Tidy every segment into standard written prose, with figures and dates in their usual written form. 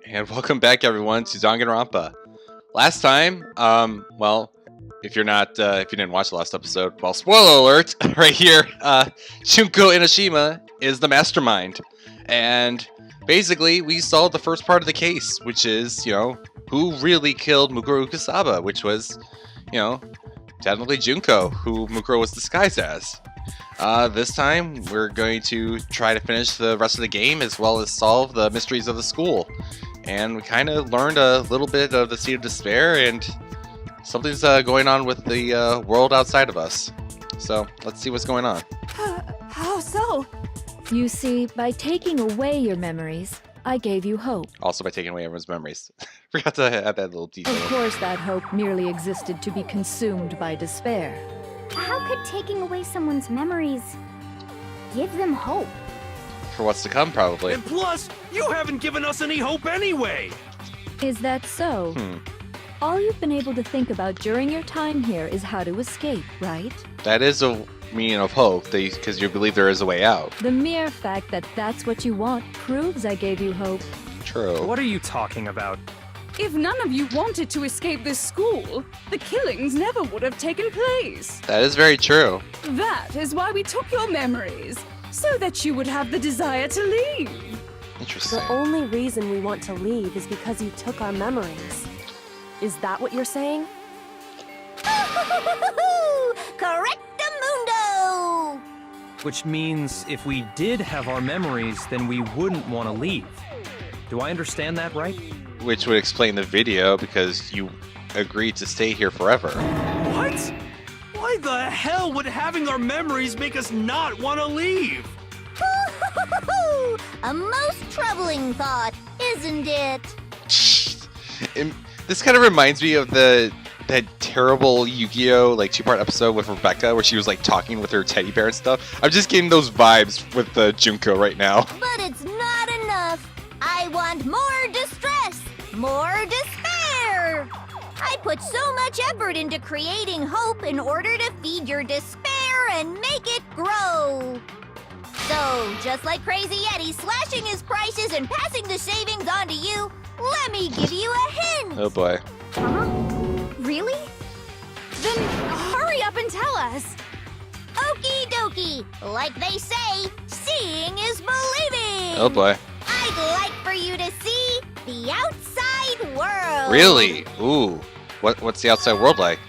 And welcome back, everyone, to Danganronpa. Last time, well, if you didn't watch the last episode, well, spoiler alert, right here, Junko Inoshima is the mastermind, and basically, we solved the first part of the case, which is, who really killed Mukuro Ukasaba, which was, technically Junko, who Mukuro was disguised as. This time, we're going to try to finish the rest of the game as well as solve the mysteries of the school. And we kind of learned a little bit of the Seed of Despair, and something's going on with the world outside of us. So, let's see what's going on. How so? You see, by taking away your memories, I gave you hope. Also by taking away everyone's memories. Forgot to add that little detail. Of course, that hope merely existed to be consumed by despair. How could taking away someone's memories give them hope? For what's to come, probably. And plus, you haven't given us any hope anyway! Is that so? All you've been able to think about during your time here is how to escape, right? That is a meaning of hope, because you believe there is a way out. The mere fact that that's what you want proves I gave you hope. True. What are you talking about? If none of you wanted to escape this school, the killings never would have taken place. That is very true. That is why we took your memories, so that you would have the desire to leave. Interesting. The only reason we want to leave is because you took our memories. Is that what you're saying? Correctamundo! Which means if we did have our memories, then we wouldn't want to leave. Do I understand that right? Which would explain the video, because you agreed to stay here forever. What? Why the hell would having our memories make us not want to leave? A most troubling thought, isn't it? This kind of reminds me of that terrible Yu-Gi-Oh! Two-part episode with Rebecca where she was talking with her teddy bear and stuff. I'm just getting those vibes with Junko right now. But it's not enough. I want more distress, more despair. I put so much effort into creating hope in order to feed your despair and make it grow. So, just like Crazy Eddie slashing his prices and passing the savings on to you, let me give you a hint. Oh boy. Really? Then hurry up and tell us. Okie dokie. Like they say, seeing is believing. Oh boy. I'd like for you to see the outside world. Really? Ooh. What's the outside world like?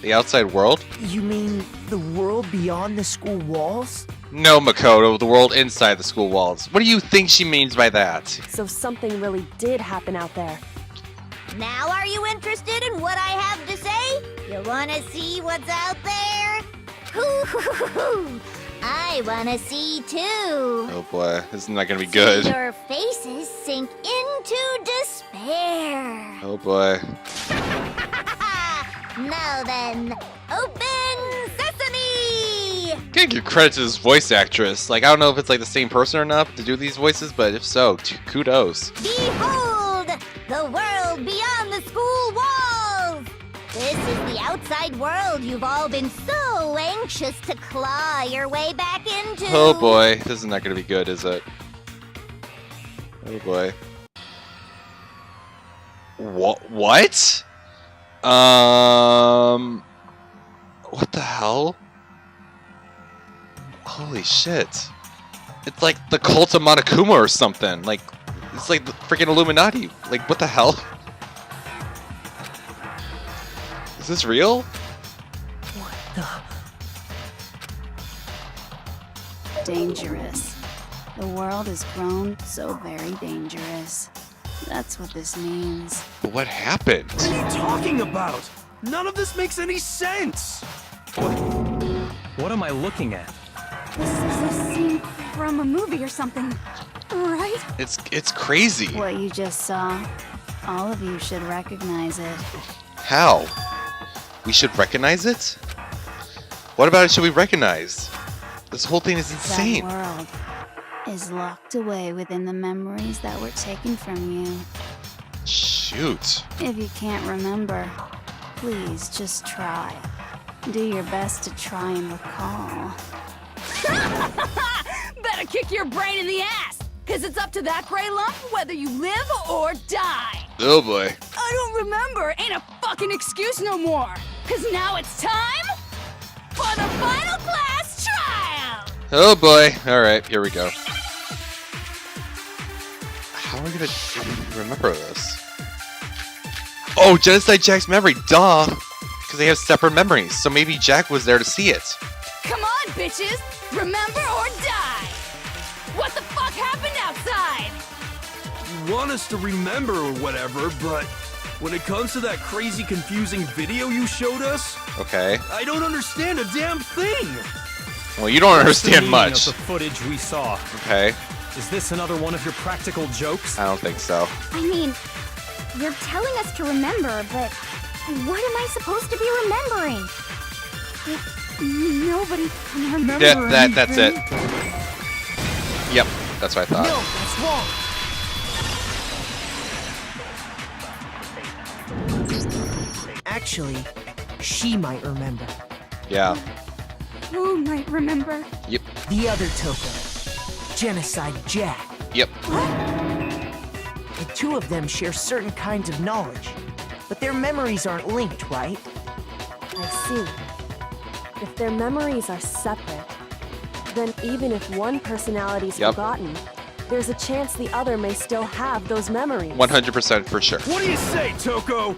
The outside world? You mean the world beyond the school walls? No, Makoto, the world inside the school walls. What do you think she means by that? So something really did happen out there. Now are you interested in what I have to say? You wanna see what's out there? Hoo-hoo-hoo-hoo. I wanna see too. Oh boy, this is not gonna be good. See your faces sink into despair. Oh boy. Now then, open sesame! Gotta give credit to this voice actress. I don't know if it's the same person or not to do these voices, but if so, kudos. Behold, the world beyond the school walls! This is the outside world you've all been so anxious to claw your way back into. Oh boy, this is not gonna be good, is it? Oh boy. What? What the hell? Holy shit. It's like the cult of Monokuma or something. It's like the freaking Illuminati. What the hell? Is this real? What the? Dangerous. The world has grown so very dangerous. That's what this means. But what happened? What are you talking about? None of this makes any sense! What am I looking at? This is a scene from a movie or something, right? It's crazy. What you just saw, all of you should recognize it. How? We should recognize it? What about it should we recognize? This whole thing is insane. That world is locked away within the memories that were taken from you. Shoot. If you can't remember, please just try. Do your best to try and recall. Better kick your brain in the ass, 'Cause it's up to that gray lump whether you live or die. Oh boy. I don't remember ain't a fucking excuse no more. 'Cause now it's time for the final class trial. Oh boy. Alright, here we go. How are we gonna remember this? Oh, Genocide Jack's memory, duh! Because they have separate memories, so maybe Jack was there to see it. Come on, bitches! Remember or die! What the fuck happened outside? You want us to remember or whatever, but when it comes to that crazy, confusing video you showed us, Okay. I don't understand a damn thing. Well, you don't What's the understand meaning much. of the footage we saw. Okay. Is this another one of your practical jokes? I don't think so. I mean, you're telling us to remember, but what am I supposed to be remembering? Nobody can remember That's it. Yep, that's what I thought. No, that's wrong. Actually, she might remember. Yeah. Who might remember? Yep. The other token, Genocide Jack. Yep. The two of them share certain kinds of knowledge, but their memories aren't linked, right? I see. If their memories are separate, then even if one personality's Yep. forgotten, there's a chance the other may still have those memories. 100% for sure. What do you say, Toko?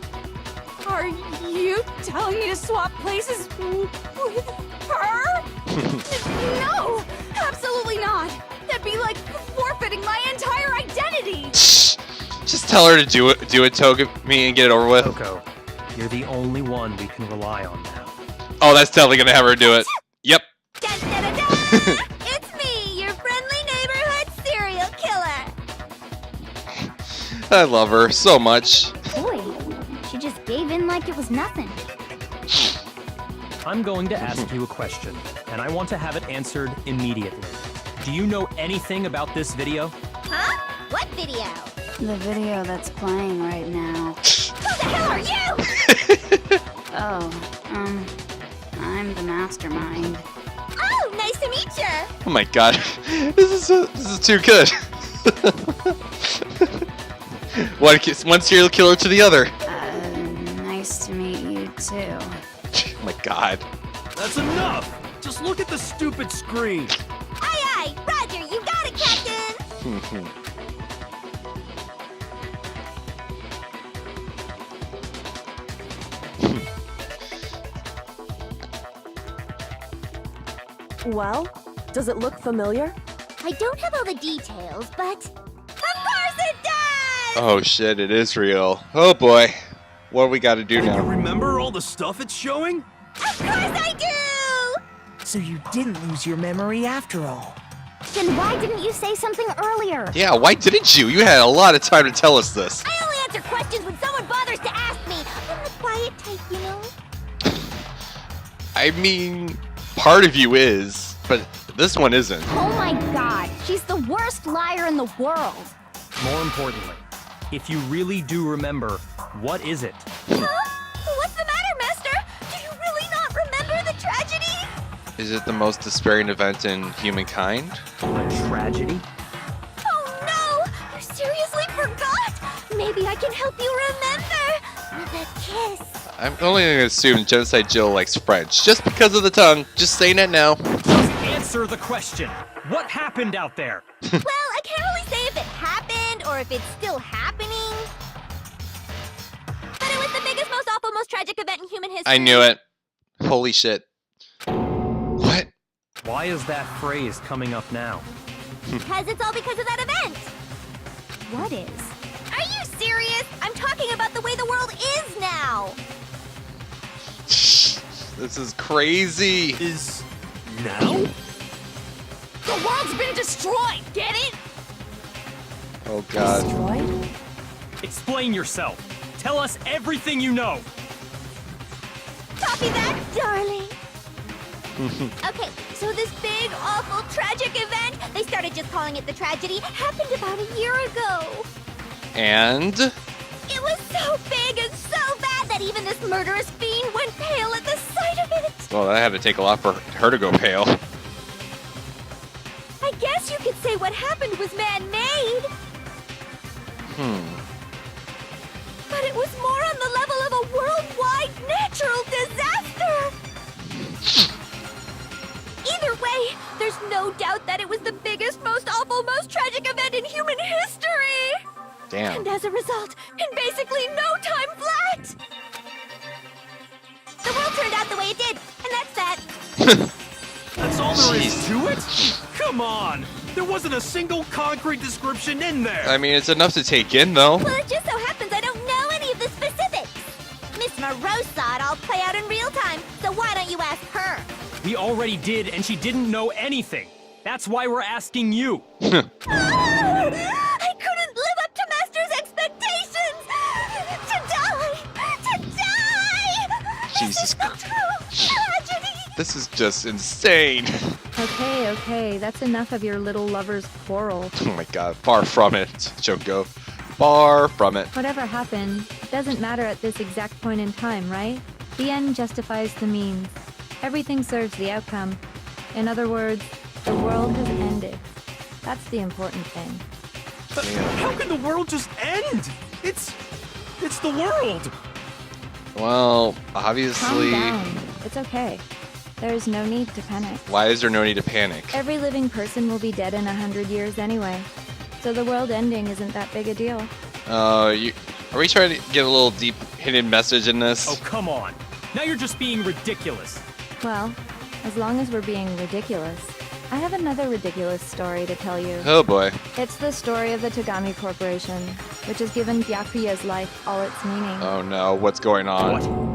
Are you telling me to swap places with her? No! Absolutely not! That'd be like forfeiting my entire identity! Just tell her to do it, Toga-me, and get it over with. Toko, you're the only one we can rely on now. Oh, that's definitely gonna have her do it. Yep. Dun, dun, dun, dun. It's me, your friendly neighborhood serial killer. I love her so much. Boy, she just gave in like it was nothing. I'm going to ask you a question, and I want to have it answered immediately. Do you know anything about this video? Huh? What video? The video that's playing right now. Who the hell are you? Oh, I'm the mastermind. Oh, nice to meet you. Oh my god, this is too good. One serial killer to the other. Nice to meet you too. Oh my god. That's enough. Just look at the stupid screen. Aye, aye. Roger, you got it, Captain. Well, does it look familiar? I don't have all the details, but... Of course it does! Oh shit, it is real. Oh boy. What do we gotta do Can you now? remember all the stuff it's showing? Of course I do! So you didn't lose your memory after all. Then why didn't you say something earlier? Yeah, why didn't you? You had a lot of time to tell us this. I only answer questions when someone bothers to ask me. I'm the quiet type, you know? I mean, part of you is, but this one isn't. Oh my god, she's the worst liar in the world. More importantly, if you really do remember, what is it? Huh? What's the matter, Master? Do you really not remember the tragedy? Is it the most despairing event in humankind? A tragedy? Oh no! You seriously forgot? Maybe I can help you remember with a kiss. I'm only gonna assume Genocide Jill likes French, just because of the tongue. Just saying it now. Just answer the question. What happened out there? Well, I can't really say if it happened or if it's still happening. But it was the biggest, most awful, most tragic event in human history. I knew it. Holy shit. What? Why is that phrase coming up now? Because it's all because of that event. What is? Are you serious? I'm talking about the way the world is now. This is crazy. Is now? The world's been destroyed, get it? Oh god. Destroyed? Explain yourself. Tell us everything you know. Copy that, darling. Okay, so this big, awful, tragic event, they started just calling it the tragedy, happened about a year ago. And? It was so big and so bad that even this murderous fiend went pale at the sight of it. Well, that had to take a lot for her to go pale. I guess you could say say what happened was man-made. But it was more on the level of a worldwide natural disaster. Either way, there's no doubt that it was the biggest, most awful, most tragic event in human history. Damn. And as a result, in basically no time flat, the world turned out the way it did, and that's that. That's all there is to it? Come on! There wasn't a single concrete description in there! I mean, it's enough to take in, though. Well, it just so happens I don't know any of the specifics. Miss Moreau saw it all play out in real time, so why don't you ask her? We already did, and she didn't know anything. That's why we're asking you. I couldn't live up to Master's expectations! To die! Jesus Christ. Tragedy! This is just insane. Okay, that's enough of your little lover's quarrel. Oh my god, far from it, Junko. Far from it. Whatever happened, doesn't matter at this exact point in time, right? The end justifies the means. Everything serves the outcome. In other words, the world has ended. That's the important thing. How can the world just end? It's the world! Well, Calm obviously... down. It's okay. There's no need to panic. Why is there no need to panic? Every living person will be dead in 100 years anyway. So the world ending isn't that big a deal. Are we trying to get a little deep hidden message in this? Oh, come on. Now you're just being ridiculous. Well, as long as we're being ridiculous, I have another ridiculous story to tell you. Oh boy. It's the story of the Togami Corporation, which has given Byakuya's life all its meaning. Oh no, what's going on?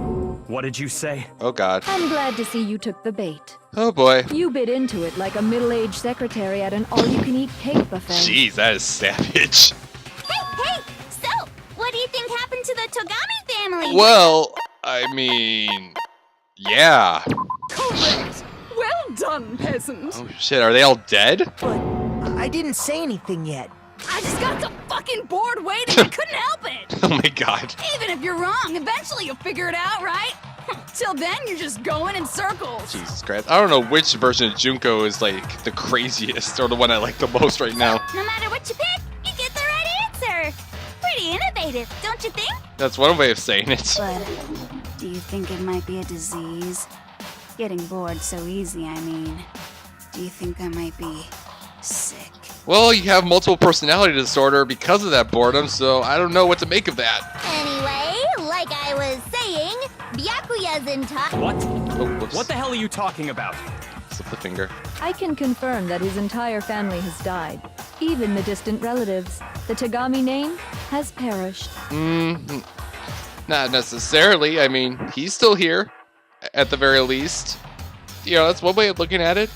What did you say? Oh god. I'm glad to see you took the bait. Oh boy. You bit into it like a middle-aged secretary at an all-you-can-eat cake buffet. Jeez, that is savage. Hey! So, what do you think happened to the Togami family? Well, I mean... Yeah. Correct. Well done, peasant. Oh shit, are they all dead? But I didn't say anything yet. I just got so fucking bored waiting, I couldn't help it. Oh my god. Even if you're wrong, eventually you'll figure it out, right? Till then, you're just going in circles. Jesus Christ. I don't know which version of Junko is like the craziest or the one I like the most right now. No matter what you pick, you get the right answer. Pretty innovative, don't you think? That's one way of saying it. But do you think it might be a disease? Getting bored so easy, I mean. Do you think I might be sick? Well, you have multiple personality disorder because of that boredom, so I don't know what to make of that. Anyway, like I was saying, Byakuya's in touch. What? Oh, whoops. What the hell are you talking about? Slip the finger. I can confirm that his entire family has died. Even the distant relatives. The Togami name has perished. Not necessarily. I mean, he's still here, at the very least. You know, that's one way of looking at it.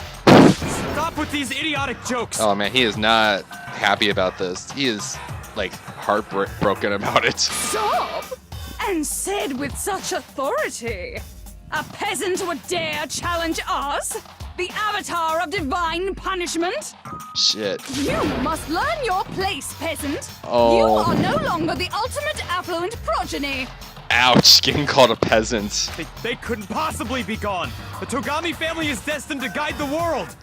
Stop with these idiotic jokes! Oh man, he is not happy about this. He is, like, heartbroken about it. Stop! And said with such authority. A peasant would dare challenge us? The avatar of divine punishment? Shit. You must learn your place, peasant. Oh. You are no longer the ultimate affluent progeny. Ouch, getting called a peasant. They couldn't possibly be gone! The Togami family is destined to guide the world!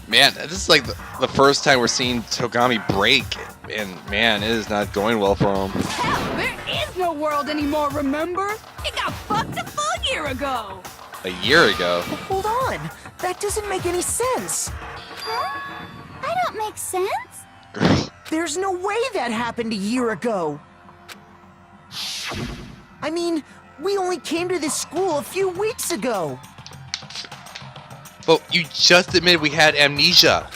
Man, this is like the first time we're seeing Togami break, and man, it is not going well for him. Hell, there is no world anymore, remember? It got fucked a full year ago. A year ago. Hold on. That doesn't make any sense. Huh? I don't make sense. Girl. There's no way that happened a year ago. I mean, we only came to this school a few weeks ago. But you just admitted we had amnesia.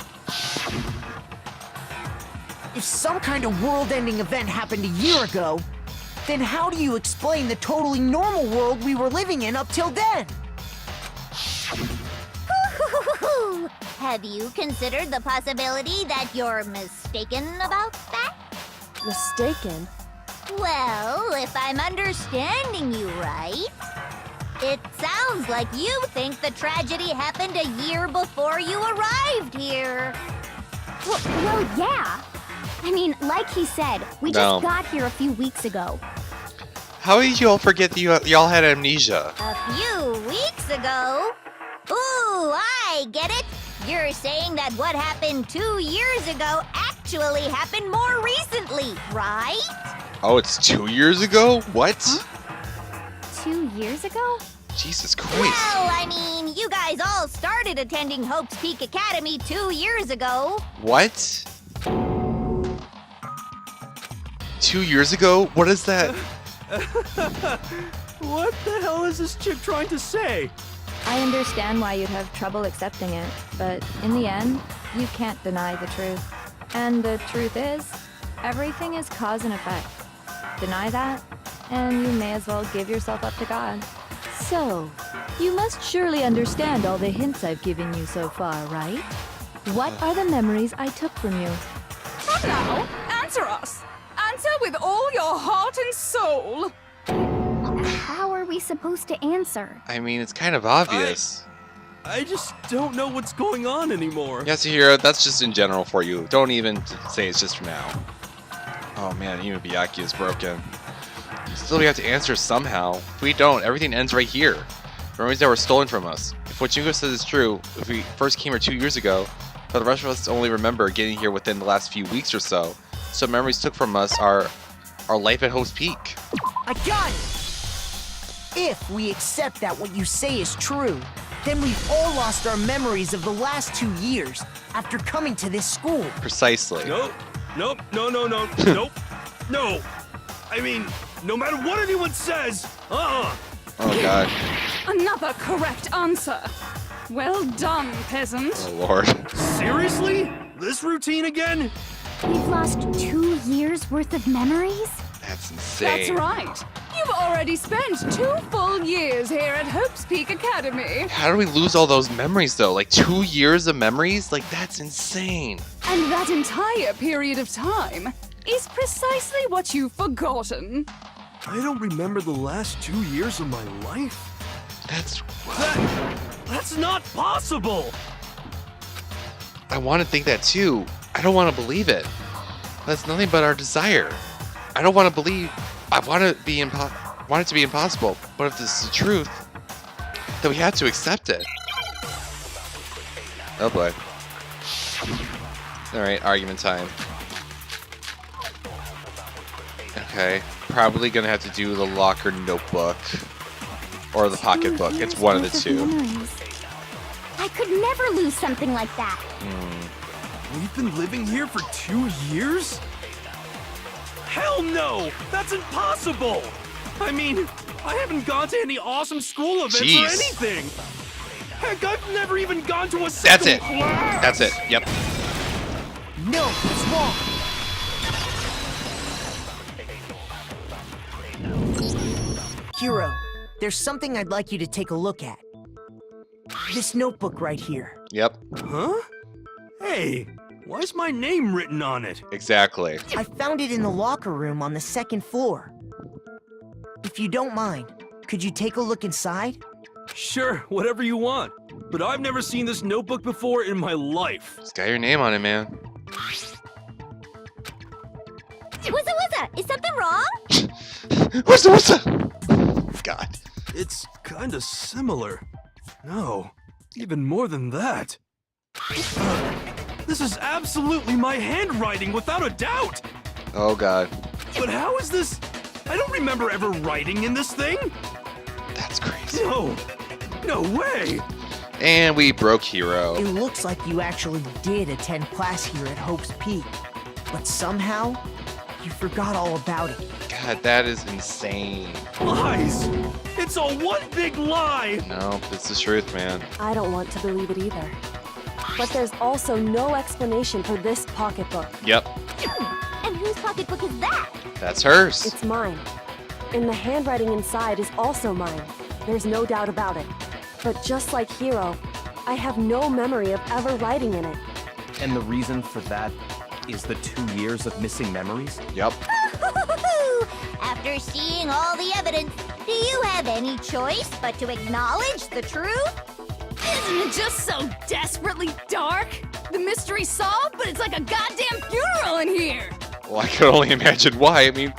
If some kind of world-ending event happened a year ago, then how do you explain the totally normal world we were living in up till then? Have you considered the possibility that you're mistaken about that? Mistaken? Well, if I'm understanding you right, it sounds like you think the tragedy happened a year before you arrived here. Well, yeah. I mean, like he said, we No. just got here a few weeks ago. How did you all forget that y'all had amnesia? A few weeks ago? Ooh, I get it. You're saying that what happened 2 years ago actually happened more recently, right? Oh, it's 2 years ago? What? 2 years ago? Jesus Christ. Well, I mean, you guys all started attending Hope's Peak Academy 2 years ago. What? 2 years ago? What is that? What the hell is this chick trying to say? I understand why you'd have trouble accepting it, but in the end, you can't deny the truth. And the truth is, everything is cause and effect. Deny that, and you may as well give yourself up to God. So, you must surely understand all the hints I've given you so far, right? What are the memories I took from you? Come now, answer us. Answer with all your heart and soul. How are we supposed to answer? I mean, it's kind of obvious. I just don't know what's going on anymore. Yasuhiro, that's just in general for you. Don't even say it's just for now. Oh man, even Byakuya is broken. Still, we have to answer somehow. If we don't, everything ends right here. Memories that were stolen from us. If what Junko says is true, if we first came here 2 years ago, but the rest of us only remember getting here within the last few weeks or so, so memories took from us are our life at Hope's Peak. I got it! If we accept that what you say is true, then we've all lost our memories of the last 2 years after coming to this school. Precisely. Nope. No. I mean, no matter what anyone says, Oh god. Another correct answer. Well done, peasant. Oh lord. Seriously? This routine again? We've lost 2 years worth of memories? That's insane. That's right. You've already spent 2 full years here at Hope's Peak Academy. How do we lose all those memories though? Like 2 years of memories? Like that's insane. And that entire period of time is precisely what you've forgotten. I don't remember the last 2 years of my life. That's not possible. I want to think that too. I don't want to believe it. That's nothing but our desire. I don't want to believe. I want it to be impossible. But if this is the truth, then we have to accept it. Oh boy. All right, argument time. Okay, probably gonna have to do the locker notebook or the pocketbook. It's one of the two. I could never lose something like that. We've been living here for 2 years? Hell no! That's impossible! I mean, I haven't gone to any awesome school events or anything! Heck, I've never even gone to a single class! That's it. Yep. No, it's wrong! Hiro, there's something I'd like you to take a look at. This notebook right here. Yep. Huh? Hey, why is my name written on it? Exactly. I found it in the locker room on the 2nd floor. If you don't mind, could you take a look inside? Sure, whatever you want. But I've never seen this notebook before in my life. It's got your name on it, man. What's is something wrong? What's that? God. It's kinda similar. No, even more than that. This is absolutely my handwriting, without a doubt! Oh god. But how is this? I don't remember ever writing in this thing! That's crazy. No way! And we broke Hiro. It looks like you actually did attend class here at Hope's Peak. But somehow, you forgot all about it. God, that is insane. Lies! It's all one big lie! No, it's the truth, man. I don't want to believe it either. But there's also no explanation for this pocketbook. Yep. And whose pocketbook is that? That's hers. It's mine. And the handwriting inside is also mine. There's no doubt about it. But just like Hiro, I have no memory of ever writing in it. And the reason for that is the 2 years of missing memories? Yep. After seeing all the evidence, do you have any choice but to acknowledge the truth? Isn't it just so desperately dark? The mystery's solved, but it's like a goddamn funeral in here! Well, I can only imagine why. I mean,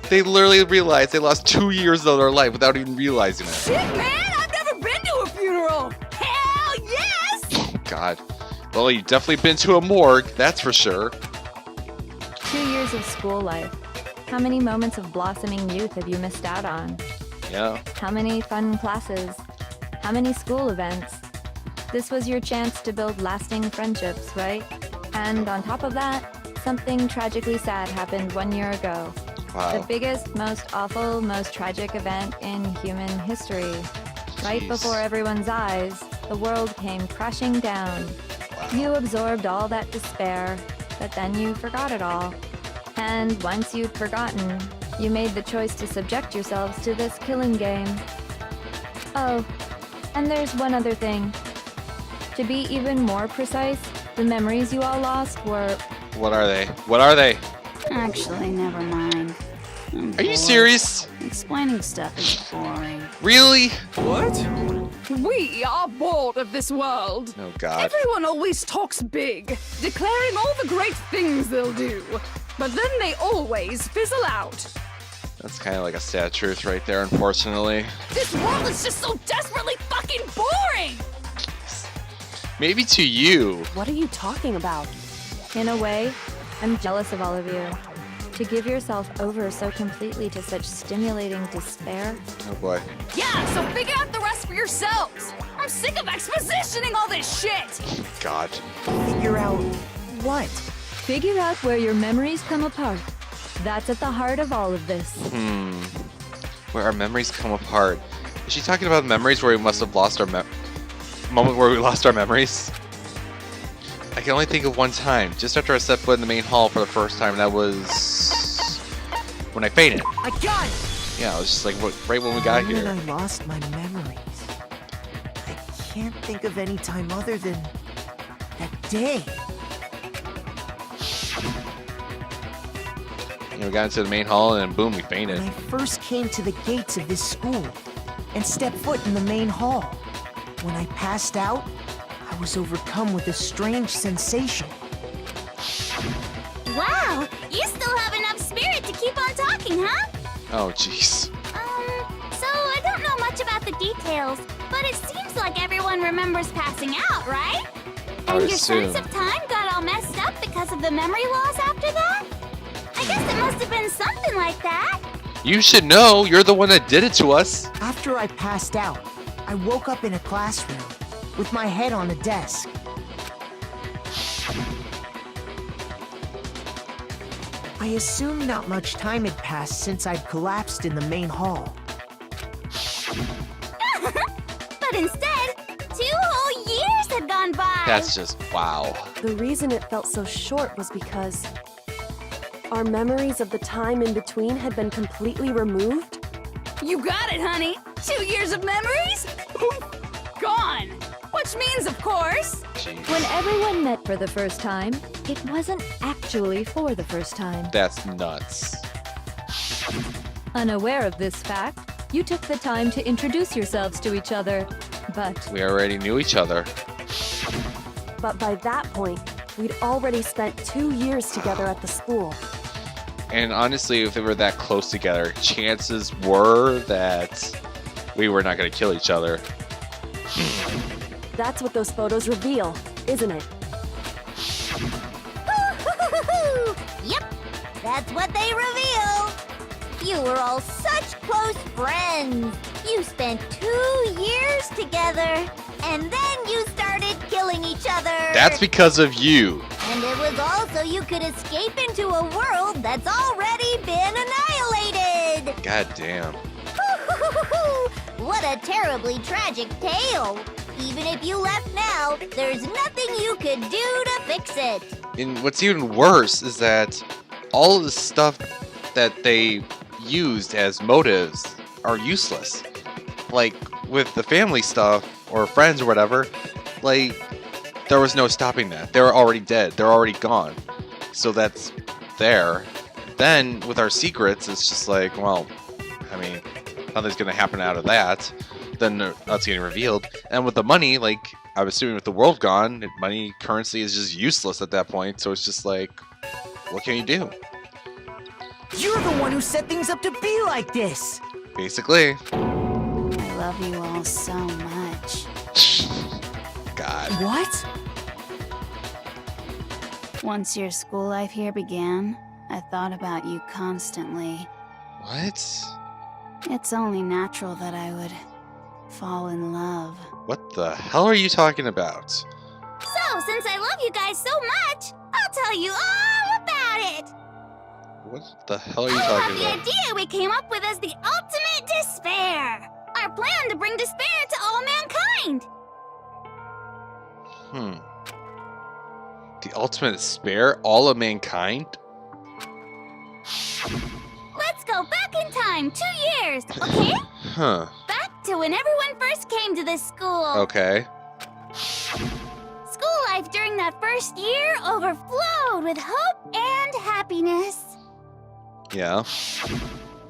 they literally realized they lost 2 years of their life without even realizing it. Shit, man! I've never been to a funeral! Hell yes! Oh, God. Well, you've definitely been to a morgue, that's for sure. 2 years of school life. How many moments of blossoming youth have you missed out on? Yeah. How many fun classes? How many school events? This was your chance to build lasting friendships, right? And on top of that, something tragically sad happened 1 year ago. Wow. The biggest, most awful, most tragic event in human history. Right Jeez. before everyone's eyes, the world came crashing down. Wow. You absorbed all that despair, but then you forgot it all. And once you'd forgotten, you made the choice to subject yourselves to this killing game. Oh, and there's one other thing. To be even more precise, the memories you all lost were... What are they? What are they? Actually, never mind. Are you serious? Explaining stuff is boring. Really? What? We are bored of this world. Oh, God. Everyone always talks big, declaring all the great things they'll do. But then they always fizzle out. That's kind of like a sad truth right there, unfortunately. This world is just so desperately fucking boring! Maybe to you. What are you talking about? In a way, I'm jealous of all of you. To give yourself over so completely to such stimulating despair. Oh, boy. Yeah, so figure out the rest for yourselves! I'm sick of expositioning all this shit! God. Figure out what? Figure out where your memories come apart. That's at the heart of all of this. Where our memories come apart. Is she talking about memories where we must have lost our moment where we lost our memories? I can only think of one time, just after I set foot in the main hall for the first time. That was when I fainted. I got it! Yeah, it was just like right when we got When here. I lost my memories. I can't think of any time other than that day. You know, we got into the main hall and boom, we When fainted. I first came to the gates of this school and stepped foot in the main hall. When I passed out, I was overcome with a strange sensation. Wow, you still have enough spirit to keep on talking, huh? Oh, jeez. So I don't know much about the details, but it seems like everyone remembers passing out, right? I would And your assume. sense of time got all messed up because of the memory loss after that? I guess it must have been something like that. You should know. You're the one that did it to us. After I passed out, I woke up in a classroom with my head on a desk. I assumed not much time had passed since I'd collapsed in the main hall. But instead, 2 whole years had gone by. That's just wow. The reason it felt so short was because our memories of the time in between had been completely removed. You got it, honey! 2 years of memories? Gone! Which means, of course, Jeez. When everyone met for the first time, it wasn't actually for the first time. That's nuts. Unaware of this fact, you took the time to introduce yourselves to each other. But We already knew each other. But by that point, we'd already spent 2 years together at the school. And honestly, if they were that close together, chances were that we were not going to kill each other. That's what those photos reveal, isn't it? Yep, that's what they reveal. You were all such close friends. You spent 2 years together, and then you started killing each other. That's because of you. And it was all so you could escape into a world that's already been annihilated. God damn. What a terribly tragic tale. Even if you left now, there's nothing you could do to fix it. And what's even worse is that all of the stuff that they used as motives are useless. Like, with the family stuff, or friends or whatever, like, there was no stopping that. They were already dead. They're already gone. So that's there. Then, with our secrets, it's just like, well, I mean, nothing's going to happen out of that. Then that's getting revealed. And with the money, like, I'm assuming with the world gone, money, currency is just useless at that point. So it's just like, what can you do? You're the one who set things up to be like this! Basically. I love you all so much. God. What? Once your school life here began, I thought about you constantly. What? It's only natural that I would fall in love. What the hell are you talking about? So, since I love you guys so much, I'll tell you all about it. What the hell are you I talking have the about? idea we came up with as the ultimate despair. Our plan to bring despair to all mankind. The ultimate despair? All of mankind? Let's go back in time 2 years, okay? Huh. Back to when everyone first came to this school. Okay. School life during that first year overflowed with hope and happiness. Yeah.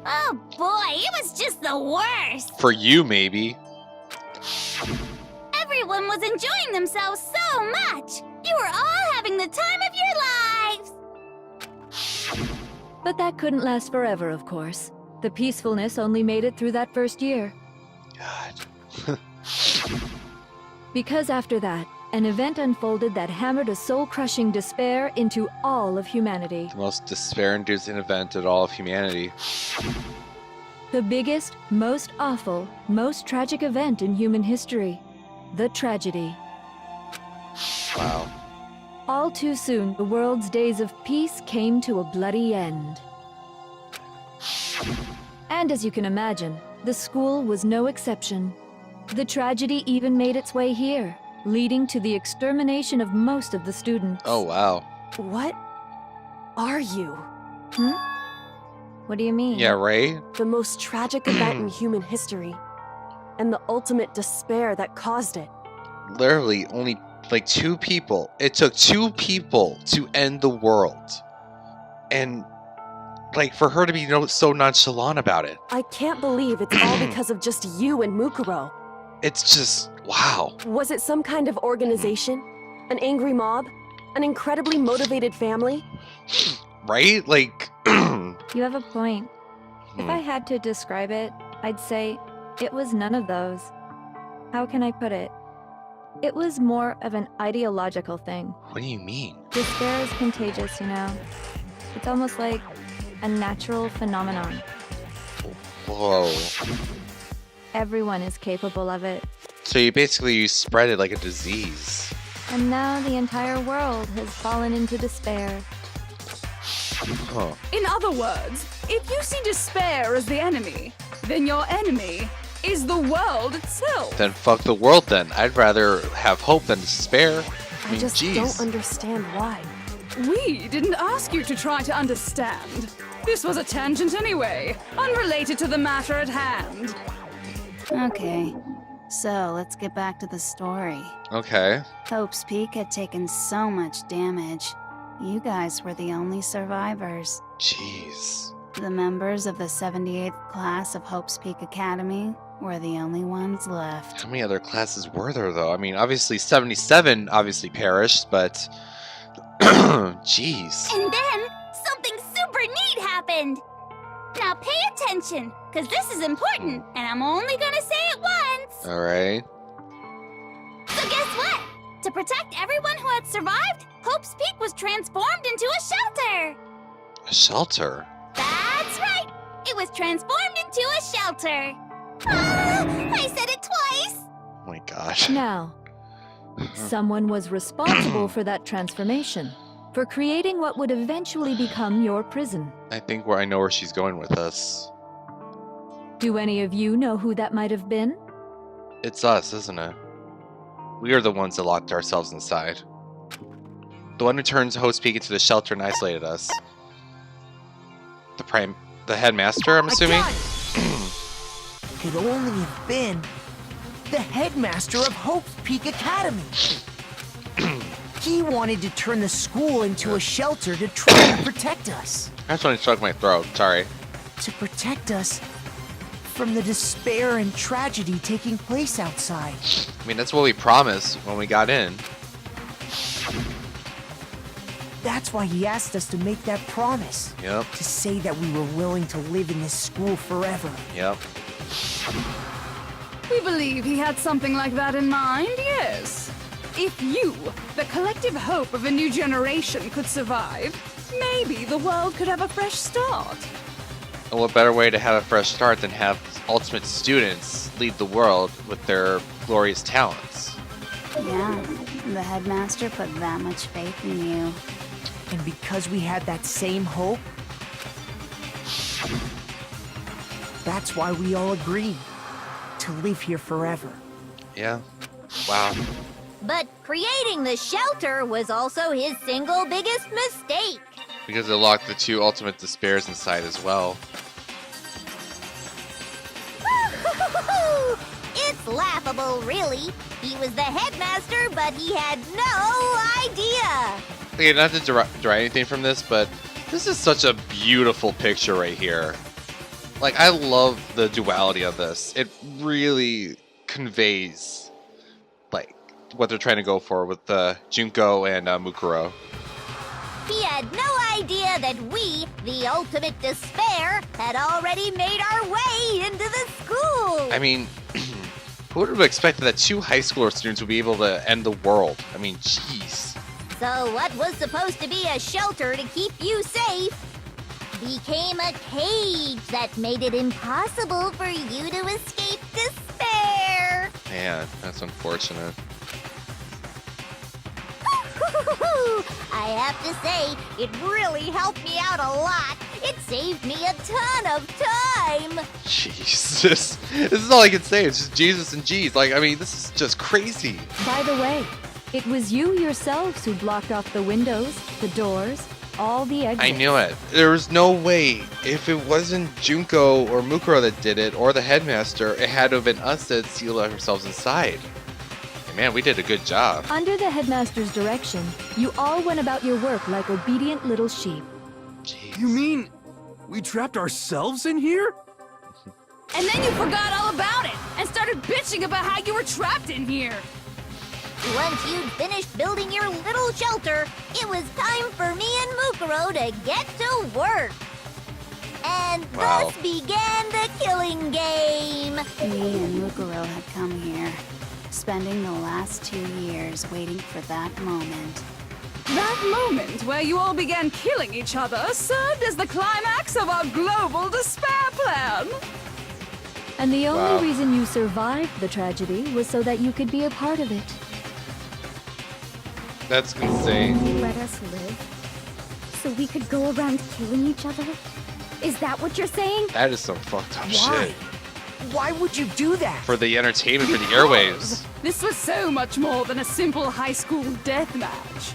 Oh boy, it was just the worst. For you, maybe. Everyone was enjoying themselves so much. You were all having the time of your lives. But that couldn't last forever, of course. The peacefulness only made it through that first year. God. Because after that, an event unfolded that hammered a soul-crushing despair into all of humanity. The most despair-inducing event in all of humanity. The biggest, most awful, most tragic event in human history. The tragedy. Wow. All too soon, the world's days of peace came to a bloody end. And as you can imagine, the school was no exception. The tragedy even made its way here, leading to the extermination of most of the students. Oh, wow. What are you? What do you mean? Yeah, right? The most tragic event in human history. And the ultimate despair that caused it. Literally, only like 2 people. It took 2 people to end the world. And, like, for her to be so nonchalant about it. I can't believe it's all because of just you and Mukuro. It's just, wow. Was it some kind of organization? An angry mob? An incredibly motivated family? Right? Like, You have a point. If I had to describe it, I'd say it was none of those. How can I put it? It was more of an ideological thing. what do you mean? Despair is contagious, you know? It's almost like a natural phenomenon. Whoa. Everyone is capable of it. So you spread it like a disease. And now the entire world has fallen into despair. Huh. In other words, if you see despair as the enemy, then your enemy is the world itself. Then fuck the world then. I'd rather have hope than despair. I I mean, just jeez. don't understand why. We didn't ask you to try to understand. This was a tangent anyway, unrelated to the matter at hand. Okay, so let's get back to the story. Okay. Hope's Peak had taken so much damage. You guys were the only survivors. Jeez. The members of the 78th class of Hope's Peak Academy were the only ones left. How many other classes were there, though? I mean, obviously 77 obviously perished, but... Jeez. And then something super neat happened. Now pay attention, because this is important, and I'm only gonna say it once. Alright. So guess what? To protect everyone who had survived, Hope's Peak was transformed into a shelter. A shelter? That's right. It was transformed into a shelter. Ah, I said it twice. Oh my gosh. Now, someone was responsible for that transformation, for creating what would eventually become your prison. I think I know where she's going with this. Do any of you know who that might have been? It's us, isn't it? We are the ones that locked ourselves inside. The one who turned Hope's Peak into the shelter and isolated us. The headmaster, I'm assuming? I got it. Could only have been the headmaster of Hope's Peak Academy. He wanted to turn the school into a shelter to try to protect us. I just want to choke my throat, sorry. To protect us from the despair and tragedy taking place outside. I mean, that's what we promised when we got in. That's why he asked us to make that promise. Yep, To say that we were willing to live in this school forever. yep. We believe he had something like that in mind, yes. If you, the collective hope of a new generation, could survive, maybe the world could have a fresh start. And what better way to have a fresh start than have ultimate students lead the world with their glorious talents? Yeah, the headmaster put that much faith in you. And because we had that same hope, that's why we all agreed to live here forever. Yeah. Wow. But creating the shelter was also his single biggest mistake. Because it locked the two ultimate despairs inside as well. It's laughable, really. He was the headmaster, but he had no idea. Okay, not to derive anything from this, but this is such a beautiful picture right here. Like, I love the duality of this. It really conveys, like, what they're trying to go for with Junko and Mukuro. He had no idea that we, the ultimate despair, had already made our way into the school. I mean, who would have expected that 2 high schooler students would be able to end the world? I mean, jeez. So what was supposed to be a shelter to keep you safe became a cage that made it impossible for you to escape despair. Man, that's unfortunate. I have to say, it really helped me out a lot. It saved me a ton of time. Jesus. This is all I can say. It's just Jesus and G's. Like, I mean, this is just crazy. By the way, it was you yourselves who blocked off the windows, the doors, all the exits. I knew it. There was no way. If it wasn't Junko or Mukuro that did it, or the headmaster, it had to have been us that sealed ourselves inside. And man, we did a good job. Under the headmaster's direction, you all went about your work like obedient little sheep. Jeez. You mean we trapped ourselves in here? And then you forgot all about it and started bitching about how you were trapped in here. Once you'd finished building your little shelter, it was time for me and Mukuro to get to work. And Wow. thus began the killing game. Me and Mukuro had come here, spending the last 2 years waiting for that moment. That moment where you all began killing each other served as the climax of our global despair plan. And the only Wow. reason you survived the tragedy was so that you could be a part of it. That's insane. You let us live so we could go around killing each other? Is that what you're saying? That is some fucked up Why? shit. Why would you do that? For the entertainment, for the airwaves. This was so much more than a simple high school death match.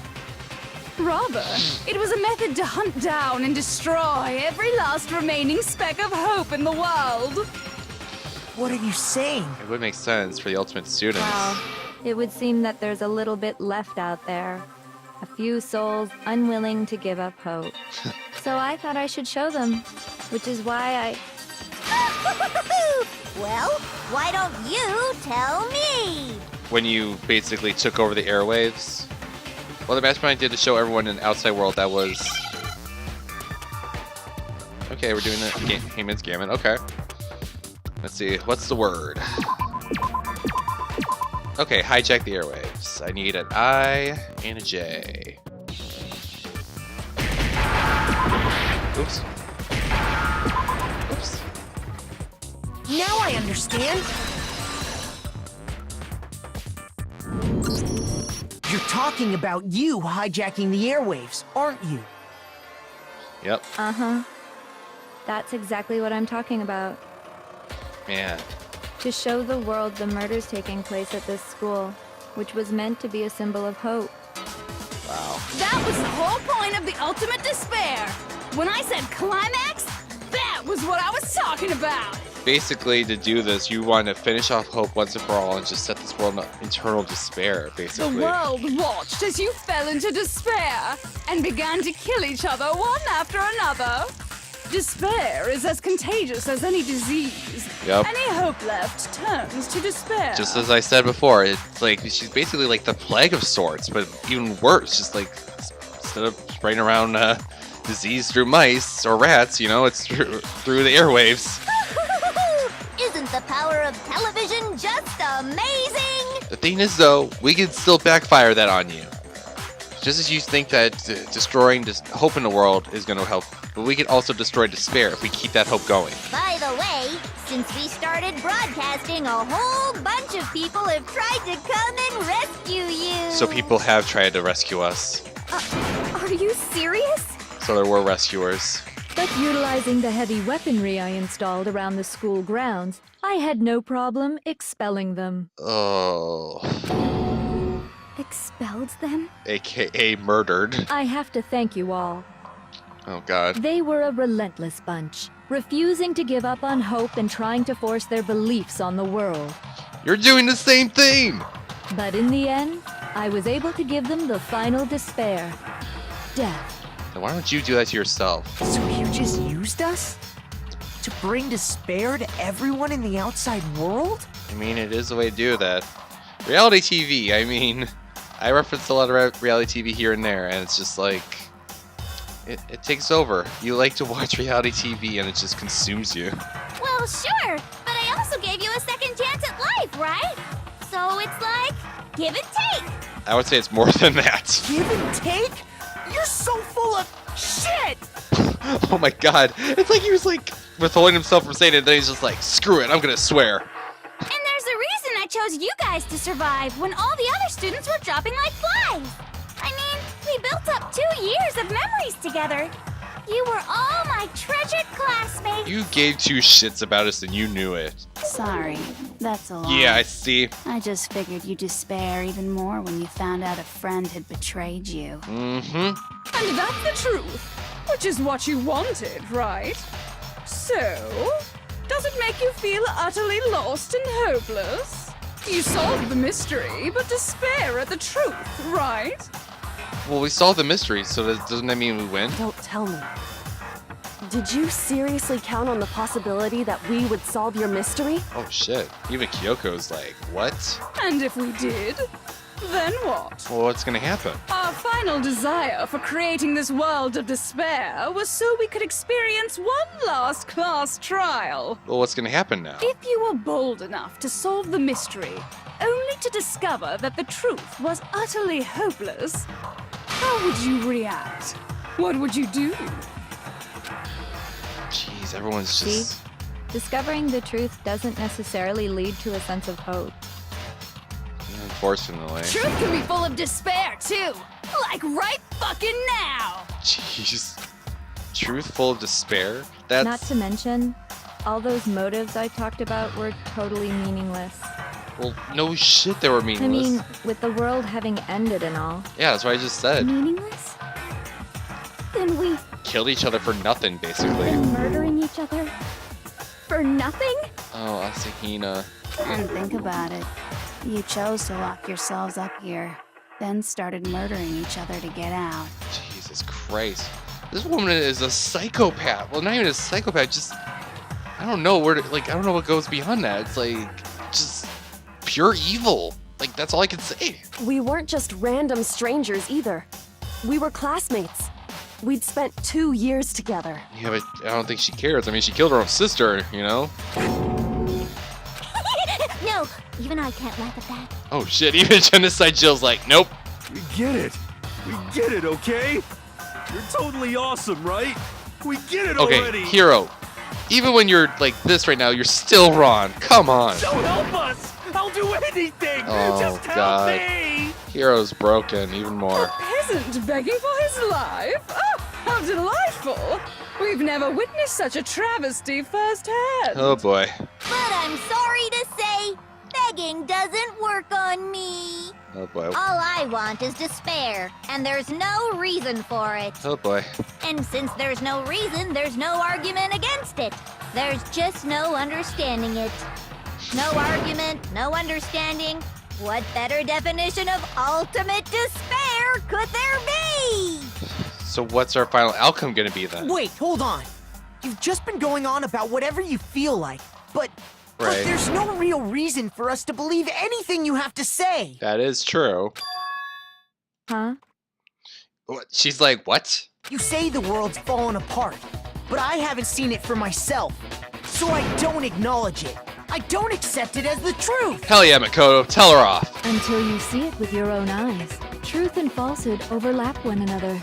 Rather, it was a method to hunt down and destroy every last remaining speck of hope in the world. What are you saying? It would make sense for the ultimate students. Wow. It would seem that there's a little bit left out there. A few souls unwilling to give up hope. So I thought I should show them, which is why I... Well, why don't you tell me? When you basically took over the airwaves. Well, the mastermind did to show everyone in the outside world that was... Okay, we're doing the Heyman's Gambit. Okay. Let's see. What's the word? Okay, hijack the airwaves. I need an I and a J. Oops. Oops. Now I understand. You're talking about you hijacking the airwaves, aren't you? Yep. Uh-huh. That's exactly what I'm talking about. Man. To show the world the murders taking place at this school, which was meant to be a symbol of hope. Wow. That was the whole point of the ultimate despair. When I said climax, that was what I was talking about. Basically, to do this, you want to finish off hope once and for all and just set this world in eternal despair, The basically. world watched as you fell into despair and began to kill each other one after another. Despair is as contagious as any disease. Yep. Any hope left turns to despair. Just as I said before, it's like she's basically like the plague of sorts, but even worse. Just like instead of spraying around disease through mice or rats, you know, it's through the airwaves. Isn't the power of television just amazing? The thing is, though, we can still backfire that on you. Just as you think that destroying hope in the world is going to help, but we can also destroy despair if we keep that hope going. By the way, since we started broadcasting, a whole bunch of people have tried to come and rescue you. So people have tried to rescue us. Are you serious? So there were rescuers. But utilizing the heavy weaponry I installed around the school grounds, I had no problem expelling them. Oh. Expelled them? AKA murdered. I have to thank you all. Oh, God. They were a relentless bunch, refusing to give up on hope and trying to force their beliefs on the world. You're doing the same thing! But in the end, I was able to give them the final despair. Death. Then why don't you do that to yourself? So you just used us? To bring despair to everyone in the outside world? I mean, it is a way to do that. Reality TV, I mean, I reference a lot of reality TV here and there, and it's just like, it takes over. You like to watch reality TV, and it just consumes you. Well, sure, but I also gave you a second chance at life, right? So it's like, give and take. I would say it's more than that. Give and take? You're so full of shit! Oh my God. It's like he was like withholding himself from saying it, and then he's just like, screw it, I'm gonna swear. And there's a reason I chose you guys to survive when all the other students were dropping like flies. I mean, we built up 2 years of memories together. You were all my treasured classmates. You gave two shits about us and you knew it. Sorry, that's a lie. Yeah, I see. I just figured you'd despair even more when you found out a friend had betrayed you. Mm-hmm. And that's the truth, which is what you wanted, right? So, does it make you feel utterly lost and hopeless? You solved the mystery, but despair at the truth, right? Well, we solved the mystery, so doesn't that mean we win? Don't tell me. Did you seriously count on the possibility that we would solve your mystery? Oh shit. Even Kyoko's like, what? And if we did, then what? Well, what's gonna happen? Our final desire for creating this world of despair was so we could experience one last class trial. Well, what's gonna happen now? If you were bold enough to solve the mystery, only to discover that the truth was utterly hopeless, how would you react? What would you do? Jeez, everyone's just... See? Discovering the truth doesn't necessarily lead to a sense of hope. Unfortunately. Truth can be full of despair, too. Like right fucking now. Jeez. Truthful despair? That's... Not to mention, all those motives I talked about were totally meaningless. Well, no shit, they were meaningless. I mean, with the world having ended and all. Yeah, that's what I just said. Meaningless? Then we Killed each other for nothing, basically. been murdering each other for nothing? Oh, Asahina. And think about it. You chose to lock yourselves up here, then started murdering each other to get out. Jesus Christ. This woman is a psychopath. Well, not even a psychopath, just... I don't know where to... Like, I don't know what goes beyond that. It's like... Just... pure evil. Like, that's all I can say. We weren't just random strangers either. We were classmates. We'd spent 2 years together. Yeah, but I don't think she cares. I mean, she killed her own sister, you know? No, even I can't laugh at that. Oh shit, even Genocide Jill's like, nope. We get it. We get it, okay? You're totally awesome, right? We get it Okay, already. Hero. Even when you're like this right now, you're still wrong. Come on. So help us. I'll do anything. Oh, Just help God. me. Hero's broken even more. Peasant begging for his life? Oh, how delightful! We've never witnessed such a travesty firsthand. Oh boy. But I'm sorry to say, begging doesn't work on me. Oh boy. All I want is despair, and there's no reason for it. Oh boy. And since there's no reason, there's no argument against it. There's just no understanding it. No argument, no understanding. What better definition of ultimate despair could there be? So what's our final outcome gonna be then? Wait, hold on. You've just been going on about whatever you feel like, but Right. there's no real reason for us to believe anything you have to say. That is true. Huh? What? She's like, what? You say the world's fallen apart, but I haven't seen it for myself, so I don't acknowledge it. I don't accept it as the truth. Hell yeah, Makoto, tell her off. Until you see it with your own eyes. Truth and falsehood overlap one another.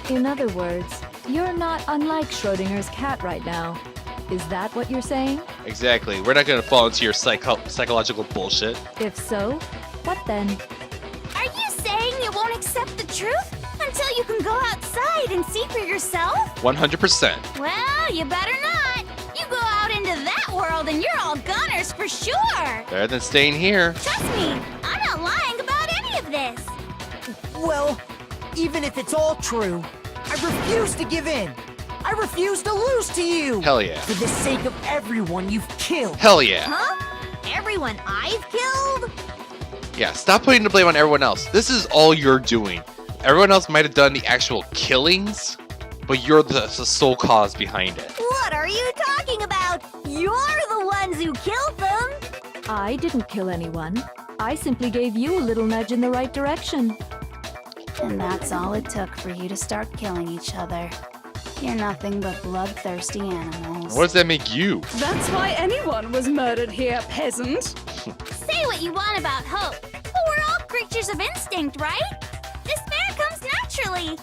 In other words, you're not unlike Schrodinger's cat right now. Is that what you're saying? Exactly. We're not gonna fall into your psychological bullshit. If so, what then? Are you saying you won't accept the truth until you can go outside and see for yourself? 100%. Well, you better not. You go out into that world and you're all goners for sure. Better than staying here. Trust me, I'm not lying about any of this. Well, even if it's all true, I refuse to give in. I refuse to lose to you. Hell yeah. For the sake of everyone you've killed. Hell yeah. Huh? Everyone I've killed? Yeah, stop putting the blame on everyone else. This is all you're doing. Everyone else might have done the actual killings, but you're the sole cause behind it. What are you talking about? You're the ones who killed them. I didn't kill anyone. I simply gave you a little nudge in the right direction. And that's all it took for you to start killing each other. You're nothing but bloodthirsty animals. What does that make you? That's why anyone was murdered here, peasant. Say what you want about hope, but we're all creatures of instinct, right? Despair comes naturally.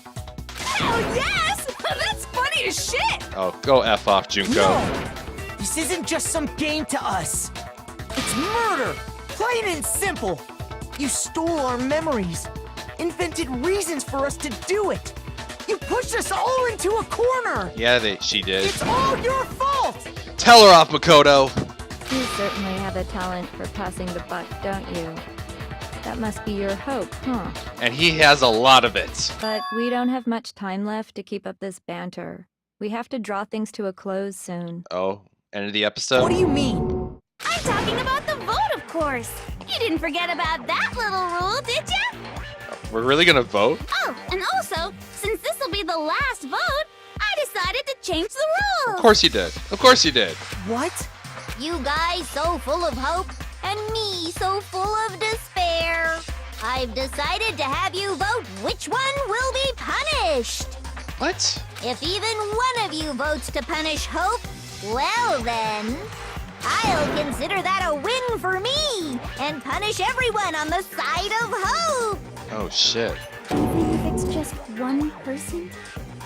Hell yes! That's funny as shit! Oh, go F off, Junko. No! This isn't just some game to us. It's murder! Plain and simple. You stole our memories, invented reasons for us to do it. You pushed us all into a corner. Yeah, she did. It's all your fault. Tell her off, Makoto. You certainly have a talent for passing the buck, don't you? That must be your hope, huh? And he has a lot of it. But we don't have much time left to keep up this banter. We have to draw things to a close soon. Oh, end of the episode? What do you mean? I'm talking about the vote, of course. You didn't forget about that little rule, did you? We're really gonna vote? Oh, and also, since this will be the last vote, I decided to change the rules. Of course you did. Of course you did. What? You guys so full of hope, and me so full of despair. I've decided to have you vote which one will be punished. What? If even one of you votes to punish Hope, well then, I'll consider that a win for me and punish everyone on the side of Hope. Oh, shit. Even if it's just one person?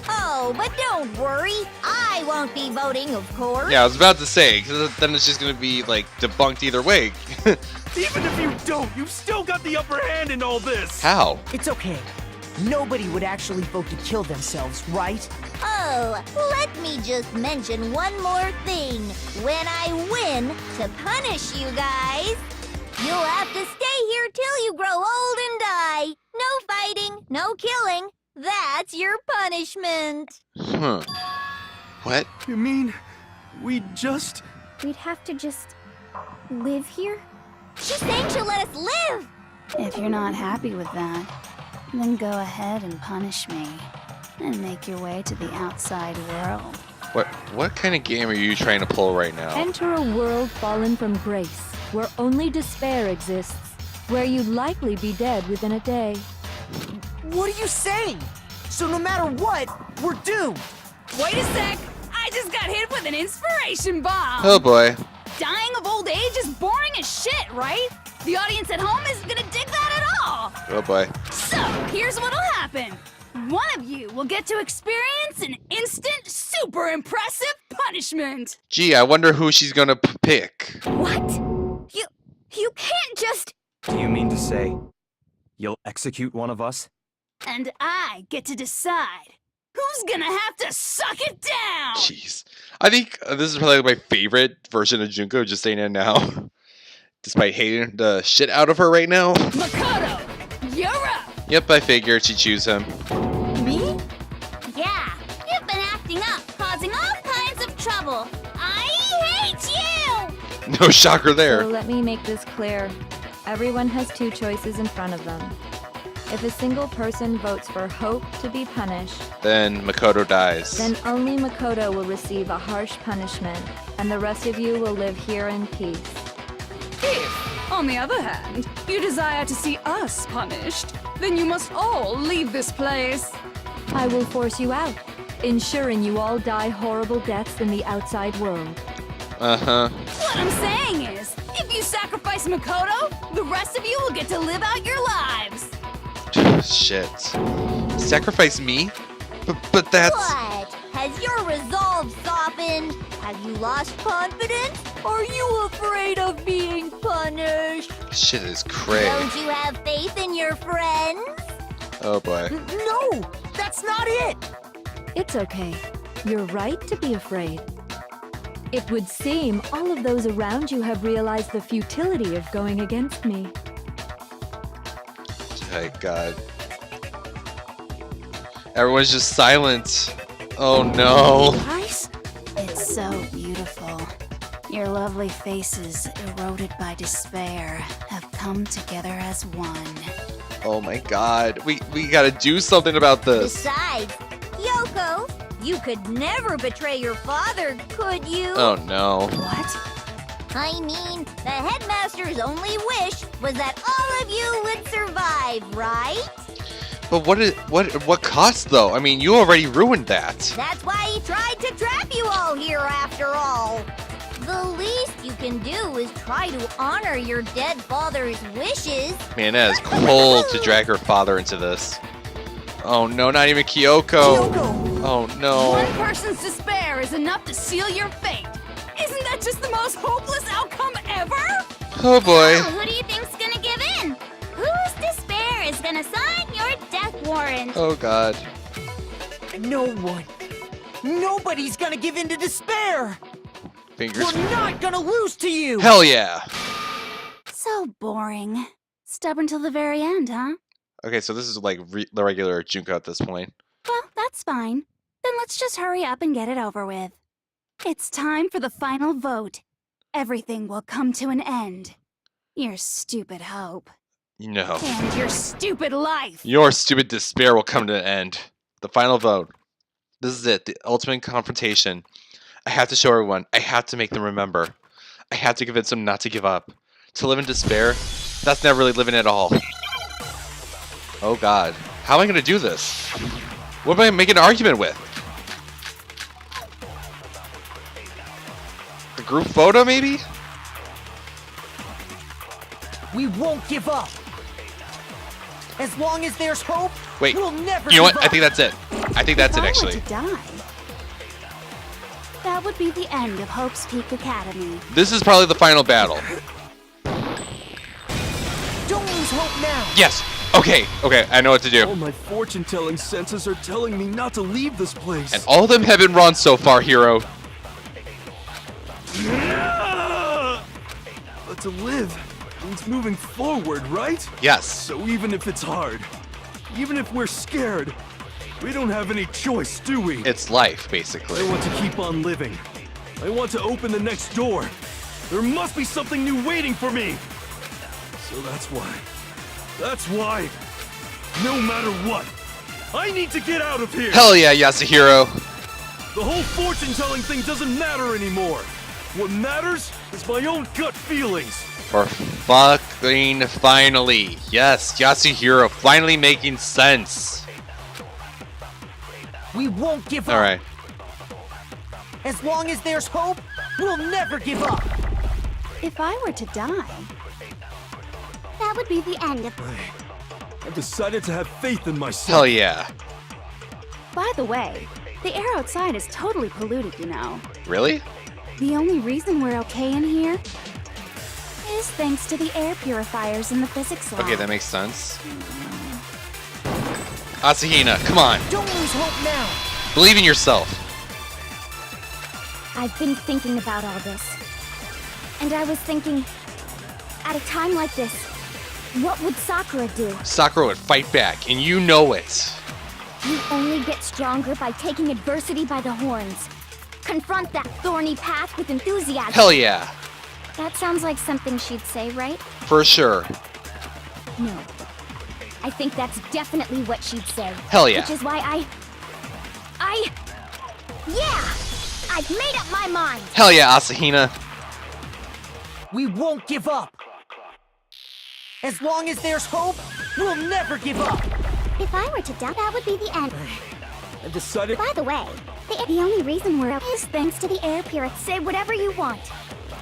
Oh, but don't worry. I won't be voting, of course. Yeah, I was about to say, because then it's just gonna be, like, debunked either way. Even if you don't, you've still got the upper hand in all this. How? It's okay. Nobody would actually vote to kill themselves, right? Oh, let me just mention one more thing. When I win to punish you guys, you'll have to stay here till you grow old and die. No fighting, no killing. That's your punishment. Huh. What? You mean we just... We'd have to just live here? She's saying she'll let us live. If you're not happy with that, then go ahead and punish me. And make your way to the outside world. What kind of game are you trying to pull right now? Enter a world fallen from grace, where only despair exists, where you'd likely be dead within a day. What are you saying? So no matter what, we're doomed. Wait a sec! I just got hit with an inspiration bomb! Oh boy. Dying of old age is boring as shit, right? The audience at home isn't gonna dig that at all! Oh boy. So, here's what'll happen. One of you will get to experience an instant, super impressive punishment! Gee, I wonder who she's gonna pick. What? You can't just... Do you mean to say you'll execute one of us? And I get to decide who's gonna have to suck it down! Jeez. I think this is probably my favorite version of Junko, just saying it now. Despite hating the shit out of her right now. Makoto, you're up! Yep, I figured she'd choose him. Me? Yeah, you've been acting up, causing all kinds of trouble. I hate you! No shocker there. So let me make this clear. Everyone has two choices in front of them. If a single person votes for Hope to be punished, Then Makoto dies. then only Makoto will receive a harsh punishment, and the rest of you will live here in peace. If, on the other hand, you desire to see us punished, then you must all leave this place. I will force you out, ensuring you all die horrible deaths in the outside world. Uh-huh. What I'm saying is, if you sacrifice Makoto, the rest of you will get to live out your lives. Shit. Sacrifice me? But that's... What? Has your resolve softened? Have you lost confidence? Are you afraid of being punished? Shit is cray. Don't you have faith in your friends? Oh boy. No, that's not it. It's okay. You're right to be afraid. It would seem all of those around you have realized the futility of going against me. My God. Everyone's just silent. Oh no. Guys, it's so beautiful. Your lovely faces, eroded by despair, have come together as one. Oh my God. We gotta do something about this. Besides, Yoko, you could never betray your father, could you? Oh no. What? I mean, the headmaster's only wish was that all of you would survive, right? But what cost though? I mean, you already ruined that. That's why he tried to trap you all here after all. The least you can do is try to honor your dead father's wishes. Man, that is cold to drag her father into this. Oh no, not even Kyoko. Kyoko! Oh no. One person's despair is enough to seal your fate. Isn't that just the most hopeless outcome ever? Oh boy. Oh, who do you think's gonna give in? Whose despair is gonna sign your death warrant? Oh God. No one. Nobody's gonna give in to despair. Fingers. We're not gonna lose to you. Hell yeah. So boring. Stubborn till the very end, huh? Okay, so this is like the regular Junko at this point. Well, that's fine. Then let's just hurry up and get it over with. It's time for the final vote. Everything will come to an end. Your stupid hope. No. And your stupid life. Your stupid despair will come to an end. The final vote. This is it. The ultimate confrontation. I have to show everyone. I have to make them remember. I have to convince them not to give up. To live in despair, that's not really living at all. Oh God. How am I going to do this? What am I making an argument with? The group photo, maybe? We won't give up. As long as there's hope, Wait. we'll never You know give what? up. I think that's it. I think that's it, If I were actually. to die, that would be the end of Hope's Peak Academy. This is probably the final battle. Don't lose hope now. Yes. Okay. Okay. I know what to do. All my fortune-telling senses are telling me not to leave this place. And all of them have been wrong so far, hero. But to live means moving forward, right? Yes. So even if it's hard, even if we're scared, we don't have any choice, do we? It's life, basically. I want to keep on living. I want to open the next door. There must be something new waiting for me. So that's why, no matter what, I need to get out of here. Hell yeah, Yasuhiro. The whole fortune-telling thing doesn't matter anymore. What matters is my own gut feelings. For fucking finally. Yes, Yasuhiro finally making sense. We won't give up. Alright. As long as there's hope, we'll never give up. If I were to die, That would be the end of. I've decided to have faith in myself. Hell yeah. by the way, the air outside is totally polluted, you know. Really? The only reason we're okay in here is thanks to the air purifiers in the physics lab. Okay, that makes sense. Asahina, come on. Don't lose hope now. Believe in yourself. I've been thinking about all this. And I was thinking, at a time like this, what would Sakura do? Sakura would fight back, and you know it. You only get stronger by taking adversity by the horns. Confront that thorny path with enthusiasm. Hell yeah. That sounds like something she'd say, right? For sure. No. I think that's definitely what she'd say. Hell yeah. Which is why yeah! I've made up my mind! Hell yeah, Asahina. We won't give up. As long as there's hope, we'll never give up. If I were to die, that would be the end. I've decided. By the way, the only reason we're up is thanks to the air purifier. Say whatever you want.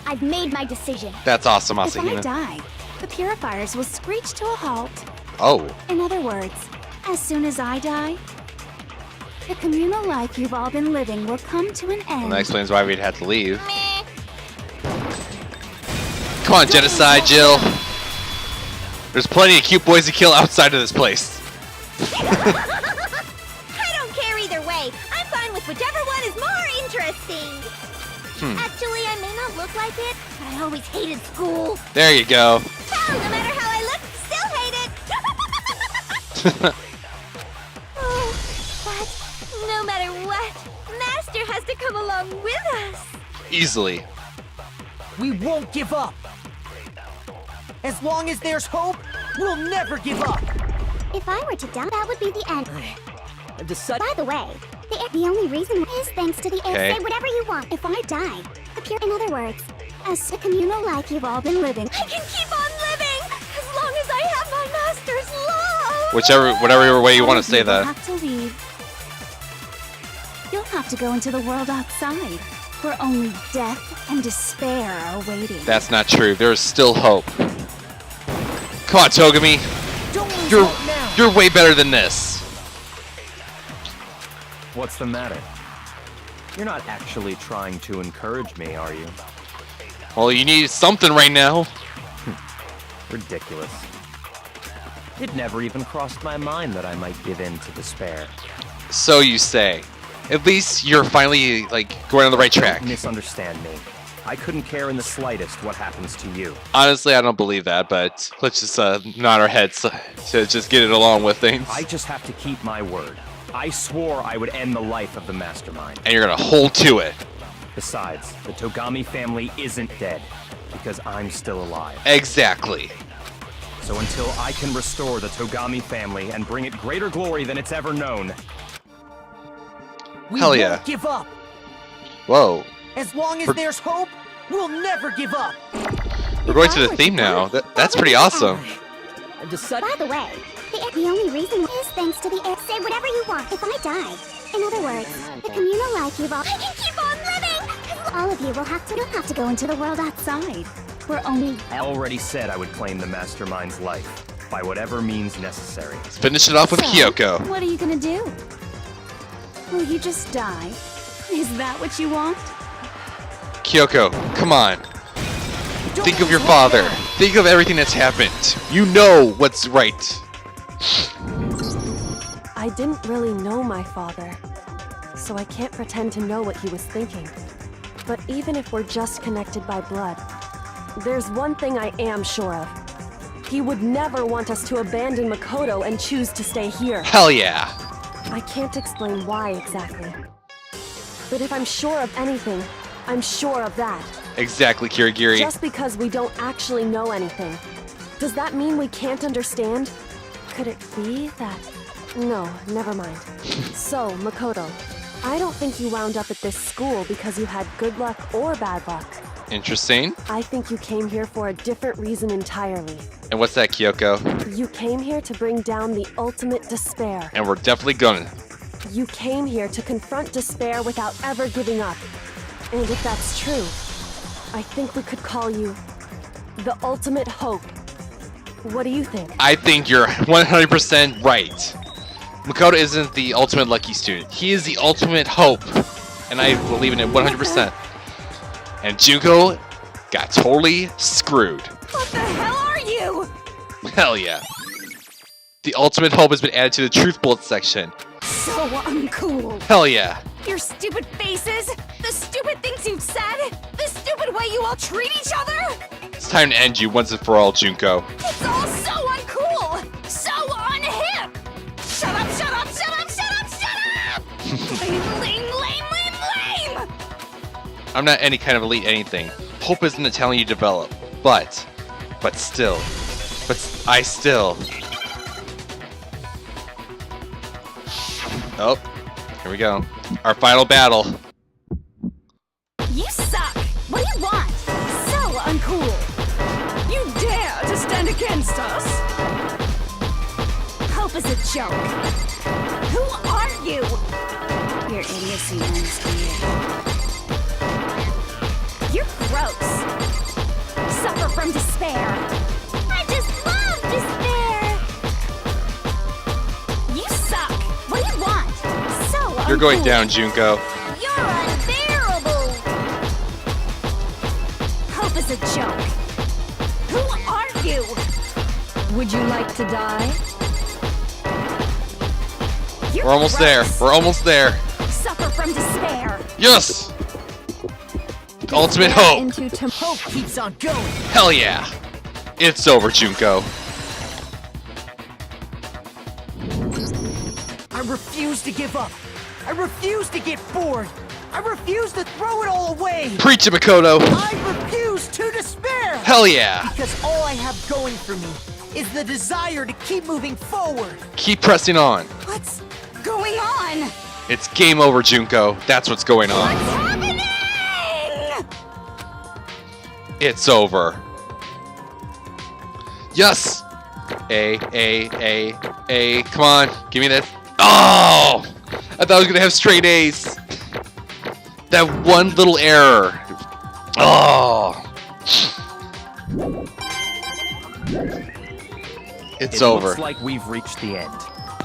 I've made my decision. That's awesome, If I Asahina. die, the purifiers will screech to a halt. Oh, In other words, as soon as I die, the communal life you've all been living will come to an well, end. that explains why we'd have to leave. Come on, genocide, Jill. There's plenty of cute boys to kill outside of this place. I don't care either way. I'm fine with whichever one is more interesting. Actually, I may not look like it, but I always hated school. There you go. Hell, no matter how I look, still hate it. Oh, but no matter what, Master has to come along with us. Easily. We won't give up. As long as there's hope, we'll never give up. If I were to die, that would be the end. I've decided. By the way, the only reason is thanks to the air. Okay. Say whatever you want. If I die, appear. In other words, as the communal life you've all been living. I can keep on living as long as I have my Master's love. Whatever way you want to say You'll that. have to leave. You'll have to go into the world outside, where only death and despair are waiting. That's not true. There is still hope. Come on, Togami. Don't lose You're hope now. you're way better than this. What's the matter? You're not actually trying to encourage me, are you? Well, you need something right now. Ridiculous. It never even crossed my mind that I might give in to despair. So you say. At least you're finally like going on the right track. Don't misunderstand me. I couldn't care in the slightest what happens to you. Honestly, I don't believe that, but let's just nod our heads to just get it along with things. I just have to keep my word. I swore I would end the life of the mastermind. And you're gonna hold to it. Besides, the Togami family isn't dead, because I'm still alive. Exactly. So until I can restore the Togami family and bring it greater glory than it's ever known, We Hell won't yeah. give up. Whoa. As long as For- there's hope, we'll never give up. We're going to the theme now. That's pretty awesome. I've decided. By the way, the only reason is thanks to the air. Say whatever you want. If I die, in other words, the communal life you've all. I can keep on living. All of you will have to go into the world outside. We're only. I already said I would claim the mastermind's life, by whatever means necessary. Let's finish it off with So, Kyoko. What are you gonna do? Will you just die? Is that what you want? Kyoko, come on. Don't Think of lose your hope father. now. Think of everything that's happened. You know what's right. I didn't really know my father, so I can't pretend to know what he was thinking. But even if we're just connected by blood, there's one thing I am sure of. He would never want us to abandon Makoto and choose to stay here. Hell yeah. I can't explain why exactly. But if I'm sure of anything, I'm sure of that. Exactly, Kirigiri. Just because we don't actually know anything, does that mean we can't understand? Could it be that... No, never mind. So, Makoto, I don't think you wound up at this school because you had good luck or bad luck. Interesting. I think you came here for a different reason entirely. And what's that, Kyoko? You came here to bring down the ultimate despair. And we're definitely gonna. You came here to confront despair without ever giving up. And if that's true, I think we could call you the ultimate hope. What do you think? I think you're 100% right. Makoto isn't the ultimate lucky student. He is the ultimate hope. And I believe in it 100%. And Junko got totally screwed. What the hell are you? Hell yeah. The ultimate hope has been added to the truth bullet section. So uncool. Hell yeah. Your stupid faces, the stupid things you've said, the stupid way you all treat each other. It's time to end you once and for all, Junko. It's all so uncool, so unhip. Shut up, shut up, shut up, shut up, shut up. Lame, lame, lame, lame, lame. I'm not any kind of elite anything. Hope isn't a talent you develop. But still. I still. Oh, here we go. Our final battle. You suck. What do you want? So uncool. You dare to stand against us? Hope is a joke. Who are you? Your idiocy ends here. You're gross. Suffer from despair. I just love despair. You suck. What do you want? So You're going uncool. down, Junko. You're unbearable. Hope is a joke. Who are you? Would you like to die? You're We're almost there. gross. We're almost there. Suffer from despair. Yes! Ultimate hope. Into Hope keeps on going. Hell yeah. It's over, Junko. I refuse to give up. I refuse to get bored. I refuse to throw it all away. Preach it, Makoto. I refuse to despair. Hell yeah. Because all I have going for me is the desire to keep moving forward. Keep pressing on. What's going on? It's game over, Junko. That's what's going on. Happening! It's over. Yes! A. Come on. Give me this. Oh! I thought I was going to have straight A's. That one little error. Oh! It's It over. looks like we've reached the end.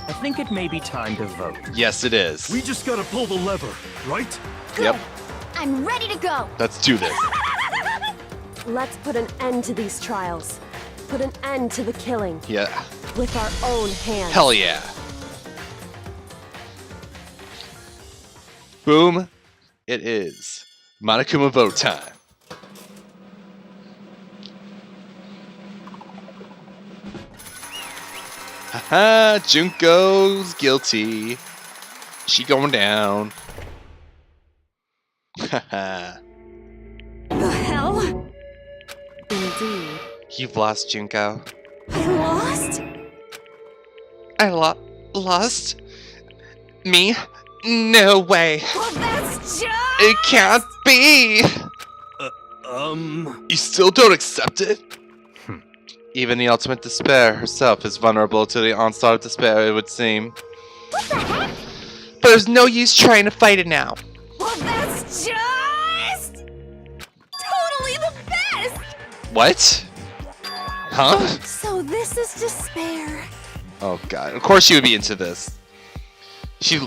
I think it may be time to vote. Yes, it is. We just gotta pull the lever, right? Yep. I'm ready to go. Let's do this. Let's put an end to these trials. Put an end to the killing Yeah. with our own hands. Hell yeah. Boom. It is Monokuma vote time. Haha, Junko's guilty. She going down. Haha. The hell? Indeed. You've lost, Junko. I lost? I lost? Me? No way. Well, that's just... It can't be. You still don't accept it? Even the ultimate despair herself is vulnerable to the onslaught of despair, it would seem. What the heck? But there's no use trying to fight it now. Well, that's just... totally the best! What? Huh? So this is despair. Oh god, of course she would be into this. She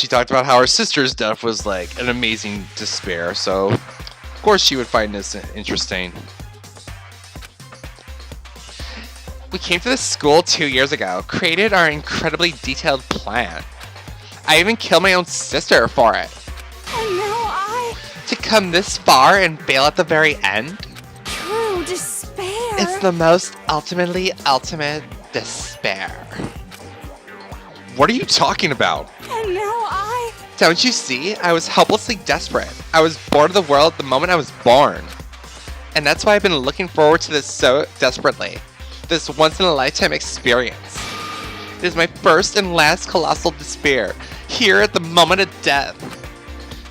talked about how her sister's death was like an amazing despair, so of course she would find this interesting. We came to this school 2 years ago, created our incredibly detailed plan. I even killed my own sister for it. And now I... To come this far and bail at the very end? true despair. It's the most ultimate despair. What are you talking about? And now I... Don't you see? I was helplessly desperate. I was bored of the world the moment I was born. And that's why I've been looking forward to this so desperately. This once-in-a-lifetime experience. It is my first and last colossal despair, here at the moment of death.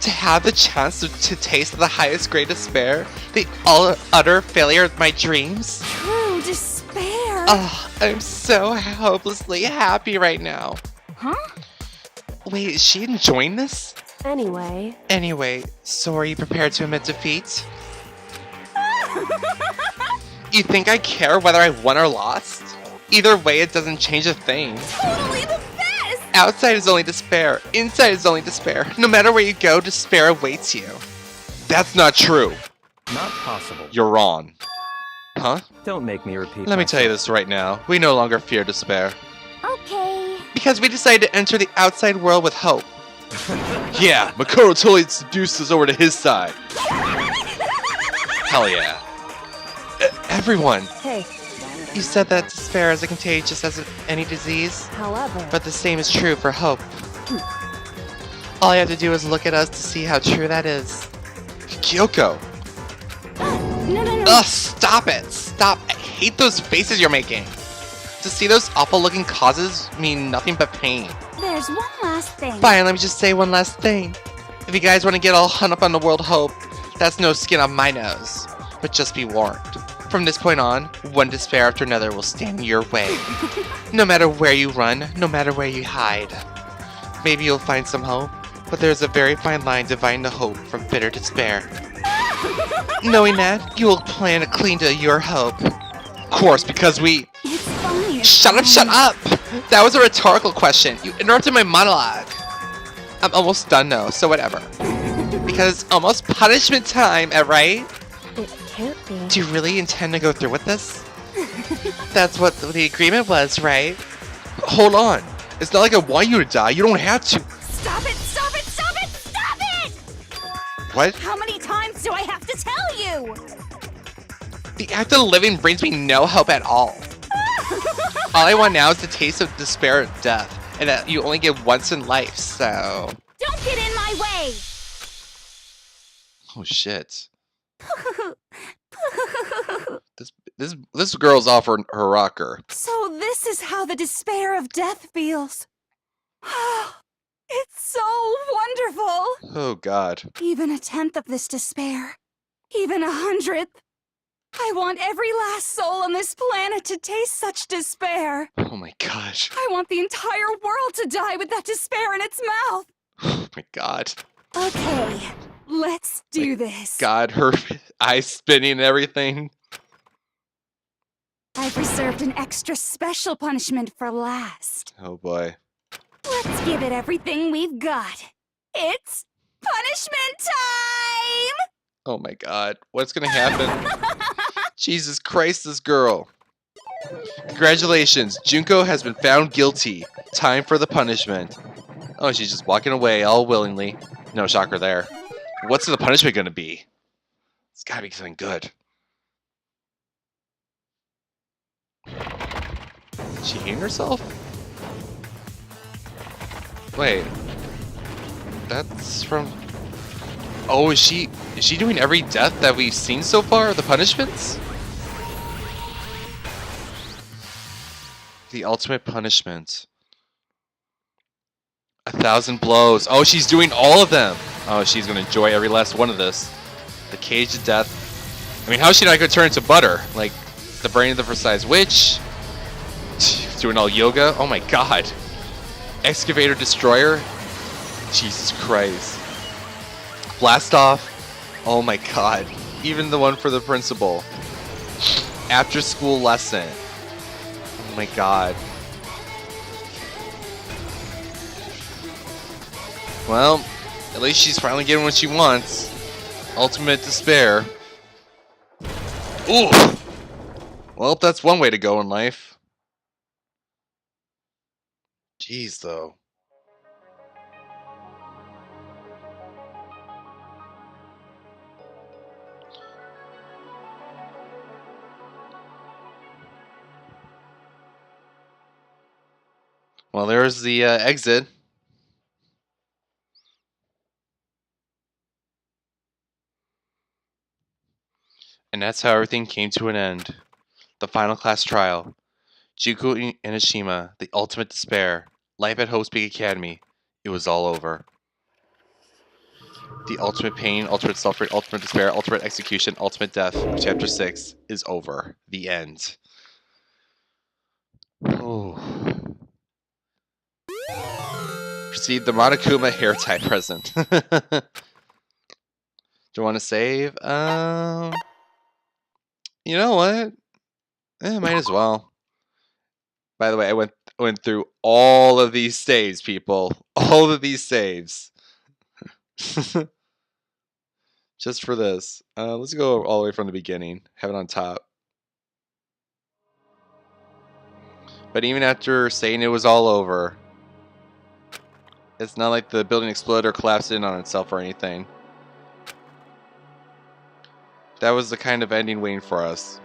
To have the chance to taste the highest grade despair, the utter failure of my dreams. true despair. Oh, I'm so hopelessly happy right now. Huh? Wait, is she enjoying this? Anyway, So are you prepared to admit defeat? You think I care whether I won or lost? Either way, it doesn't change a thing. Totally the best! Outside is only despair. Inside is only despair. No matter where you go, despair awaits you. That's not true. Not possible. You're wrong. Huh? Don't make me repeat Let me tell you myself. this right now. We no longer fear despair. Okay. Because we decided to enter the outside world with hope. Yeah, Makoto totally seduced us over to his side. Hell yeah. Everyone, hey, you said that despair is as contagious as any disease, however, but the same is true for hope. All you have to do is look at us to see how true that is. Kyoko! No. Ugh, stop it! Stop! I hate those faces you're making! To see those awful-looking causes mean nothing but pain. There's one last thing. Fine, let me just say one last thing. If you guys want to get all hung up on the world hope, that's no skin on my nose. But just be warned. From this point on, one despair after another will stand in your way. No matter where you run, no matter where you hide. maybe you'll find some hope. But there's a very fine line dividing the hope from bitter despair. Knowing that, you will plan to cling to your hope. Of course, because we... It's fine. Shut up! That was a rhetorical question. You interrupted my monologue. I'm almost done though, so whatever. Because almost punishment time, right? It can't be. Do you really intend to go through with this? That's what the agreement was, right? Hold on. It's not like I want you to die. You don't have to. Stop it! Stop it! Stop it! Stop it! What? How many times do I have to tell you? The act of living brings me no hope at all. All I want now is the taste of despair and death, and that you only get once in life, so... Don't get in my way! Oh shit. This girl's off her rocker. So this is how the despair of death feels. It's so wonderful. Oh god. Even a tenth of this despair, even 100th. I want every last soul on this planet to taste such despair. Oh my gosh. I want the entire world to die with that despair in its mouth. Oh my god. Okay, let's do this. God, her eyes spinning and everything. I've reserved an extra special punishment for last. Oh boy. Let's give it everything we've got. It's punishment time! Oh my god. What's gonna happen? Jesus Christ, this girl. Congratulations, Junko has been found guilty. Time for the punishment. Oh, she's just walking away all willingly. No shocker there. What's the punishment gonna be? It's gotta be something good. Is she hating herself? Wait. That's from... Oh, is she doing every death that we've seen so far? The punishments? The ultimate punishment. 1,000 blows. Oh, she's doing all of them. Oh, she's gonna enjoy every last one of this. The cage of death. I mean, how is she not gonna turn into butter? Like, the brain of the precise witch? Doing all yoga? Oh my god. Excavator destroyer? Jesus Christ. Blast off? Oh my god. Even the one for the principal. After school lesson. Oh my god. Well, at least she's finally getting what she wants. Ultimate despair. Ooh! Well, that's one way to go in life. Jeez, though. Well, there's the exit. And that's how everything came to an end. The final class trial. Junko Enoshima, the ultimate despair. Life at Hope's Peak Academy. It was all over. The ultimate pain, ultimate suffering, ultimate despair, ultimate execution, ultimate death. Chapter 6 is over. The end. Oh. Proceed the Monokuma hair tie present. Do you want to save? You know what? Might as well. By the way, I went through all of these saves, people. All of these saves. Just for this. Let's go all the way from the beginning. Have it on top. But even after saying it was all over, it's not like the building exploded or collapsed in on itself or anything. That was the kind of ending waiting for us.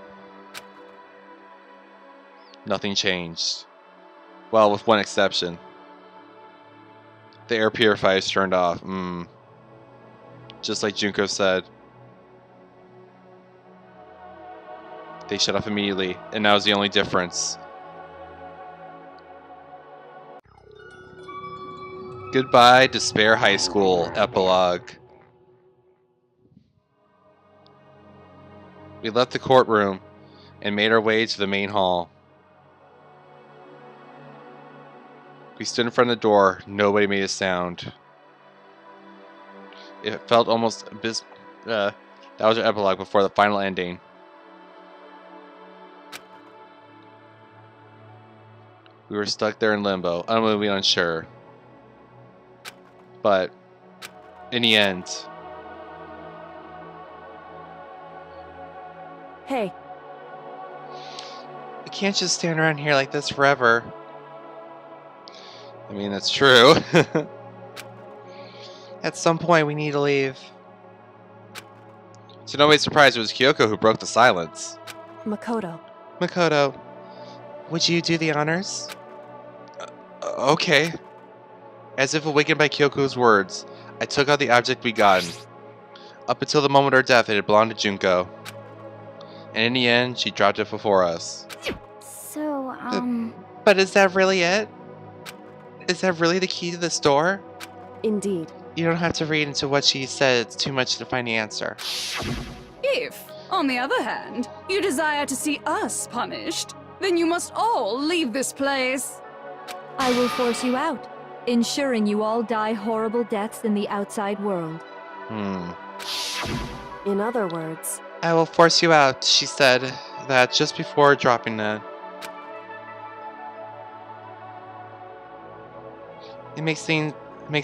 Nothing changed. Well, with one exception. The air purifier is turned off. Just like Junko said. They shut off immediately, and that was the only difference. Goodbye, Despair High School. Epilogue. We left the courtroom and made our way to the main hall. We stood in front of the door. Nobody made a sound. It felt almost that was our epilogue before the final ending. We were stuck there in limbo, unmoving, unsure. But in the end, Hey, we can't just stand around here like this forever. I mean, that's true. At some point, we need to leave. So nobody's surprised it was Kyoko who broke the silence. Makoto. Makoto, would you do the honors? Okay. As if awakened by Kyoko's words, I took out the object we'd gotten. Up until the moment of her death, it had belonged to Junko. And in the end, she dropped it before us. So, But is that really it? Is that really the key to this door? Indeed. You don't have to read into what she said, it's too much to find the answer. If, on the other hand, you desire to see us punished, then you must all leave this place. I will force you out, ensuring you all die horrible deaths in the outside world. In other words, I will force you out, she said that just before dropping that. It makes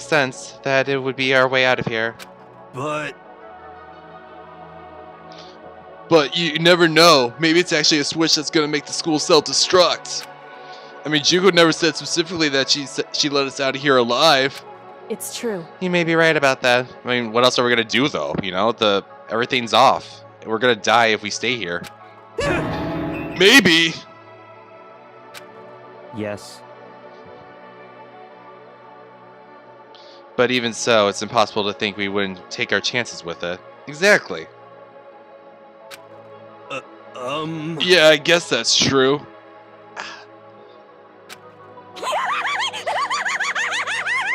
sense that it would be our way out of here. But you never know. Maybe it's actually a switch that's gonna make the school self-destruct. I mean, Junko never said specifically that she let us out of here alive. it's true. You may be right about that. I mean, what else are we gonna do though? You know, everything's off. We're gonna die if we stay here. Maybe. Yes. But even so, it's impossible to think we wouldn't take our chances with it. Exactly. Yeah, I guess that's true.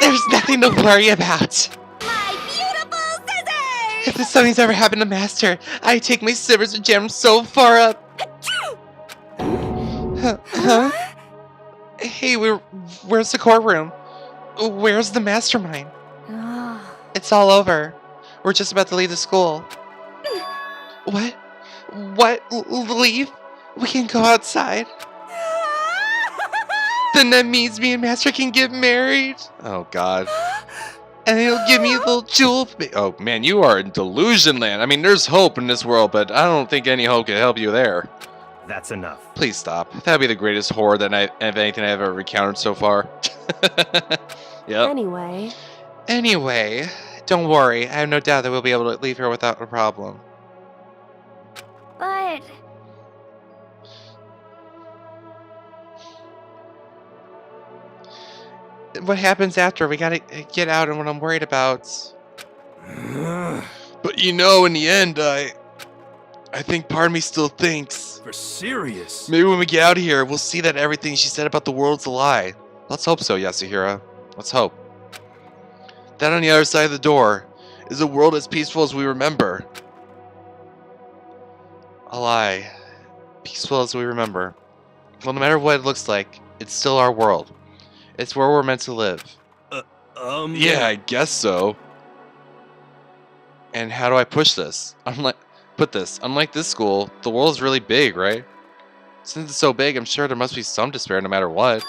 There's nothing to worry about. My beautiful scissors! If something's ever happened to Master, I take my scissors and jam them so far up. Huh? Hey, where's the courtroom? Where's the mastermind? It's all over. We're just about to leave the school. What? What? Leave? We can go outside. Then that means me and Master can get married. Oh God. And he'll give me a little jewel. Oh man, you are in delusion land. I mean, there's hope in this world, but I don't think any hope can help you there. That's enough. Please stop. That'd be the greatest horror that of anything I've ever encountered so far. Yep. Anyway, don't worry. I have no doubt that we'll be able to leave here without a problem. but What happens after? We gotta get out, and what I'm worried about. But you know, in the end, I think part of me still thinks. for serious. Maybe when we get out of here, we'll see that everything she said about the world's a lie. Let's hope so, Yasuhiro. Let's hope. That on the other side of the door is a world as peaceful as we remember. A lie. Peaceful as we remember. Well, no matter what it looks like, it's still our world. It's where we're meant to live. Yeah, I guess so. And how do I push this? Unlike this school, the world is really big, right? Since it's so big, I'm sure there must be some despair no matter what.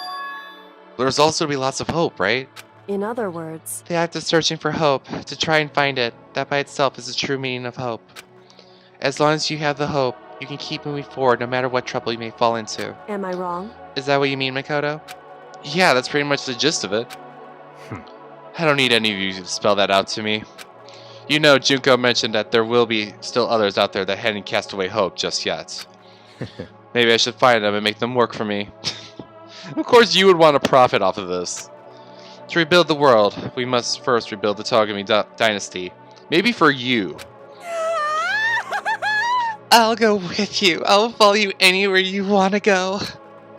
There's also be lots of hope, right? in other words, The act of searching for hope, to try and find it, that by itself is the true meaning of hope. As long as you have the hope, you can keep moving forward no matter what trouble you may fall into. am I wrong? Is that what you mean, Makoto? Yeah, that's pretty much the gist of it. I don't need any of you to spell that out to me. You know, Junko mentioned that there will be still others out there that hadn't cast away hope just yet. Maybe I should find them and make them work for me. Of course you would want to profit off of this. To rebuild the world, we must first rebuild the Togami dynasty. Maybe for you. I'll go with you. I'll follow you anywhere you want to go.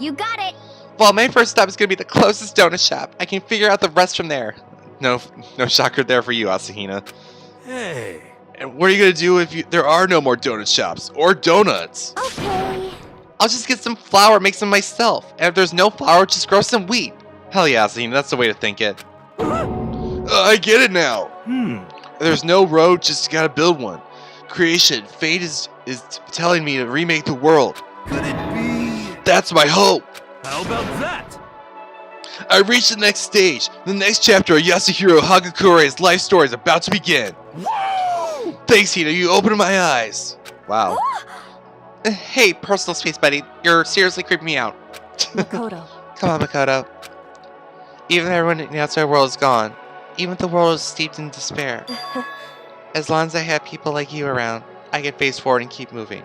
You got it. Well, my first stop is going to be the closest donut shop. I can figure out the rest from there. No shocker there for you, Asahina. Hey. And what are you going to do if there are no more donut shops or donuts? Okay. I'll just get some flour, make some myself. And if there's no flour, just grow some wheat. Hell yeah, Zine, that's the way to think it. I get it now. There's no road, just gotta build one. Creation, fate is telling me to remake the world. Could it be? That's my hope. How about that? I reached the next stage. The next chapter of Yasuhiro Hagakure's life story is about to begin. Woo! Thanks, Hina. You opened my eyes. Wow. Hey, personal space buddy. You're seriously creeping me out. Makoto. Come on, Makoto. Even everyone in the outside world is gone. Even the world is steeped in despair. As long as I have people like you around, I can face forward and keep moving.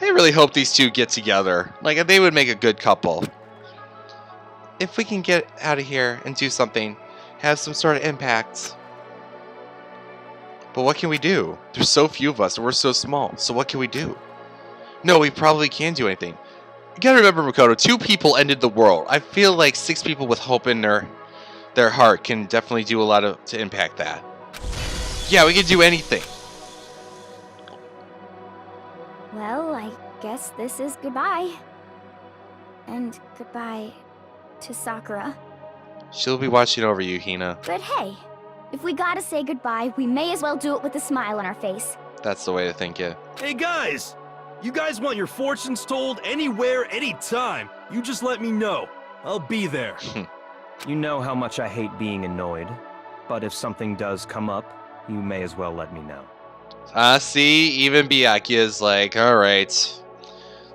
I really hope these two get together. Like, they would make a good couple. If we can get out of here and do something, have some sort of impact. But what can we do? There's so few of us and we're so small. So what can we do? No, we probably can't do anything. You gotta remember, Makoto, 2 people ended the world. I feel like 6 people with hope in their heart can definitely do a lot to impact that. Yeah, we can do anything. Well, I guess this is goodbye. And goodbye to Sakura. She'll be watching over you, Hina. But hey, if we gotta say goodbye, we may as well do it with a smile on our face. That's the way to think it. Hey guys! You guys want your fortunes told anywhere, anytime. You just let me know. I'll be there. You know how much I hate being annoyed, but if something does come up, you may as well let me know. See, even Byakuya's like, alright.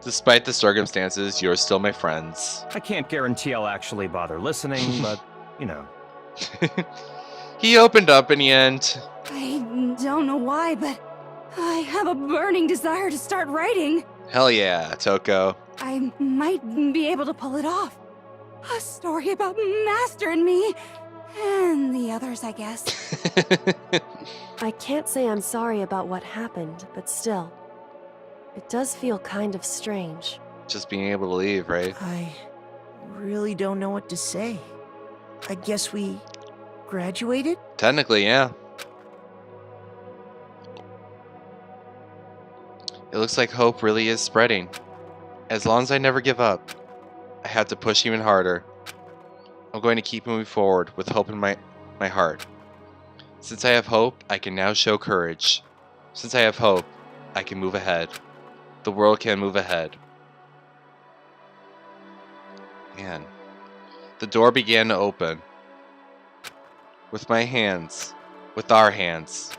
Despite the circumstances, you're still my friends. I can't guarantee I'll actually bother listening, but, you know. He opened up in the end. I don't know why, but I have a burning desire to start writing. Hell yeah, Toko. I might be able to pull it off. A story about Master and me. And the others, I guess. I can't say I'm sorry about what happened, but still. It does feel kind of strange. Just being able to leave, right? I really don't know what to say. I guess we graduated? Technically, yeah. It looks like hope really is spreading. As long as I never give up, I have to push even harder. I'm going to keep moving forward with hope in my heart. Since I have hope, I can now show courage. Since I have hope, I can move ahead. The world can move ahead. Man. The door began to open. With my hands, with our hands,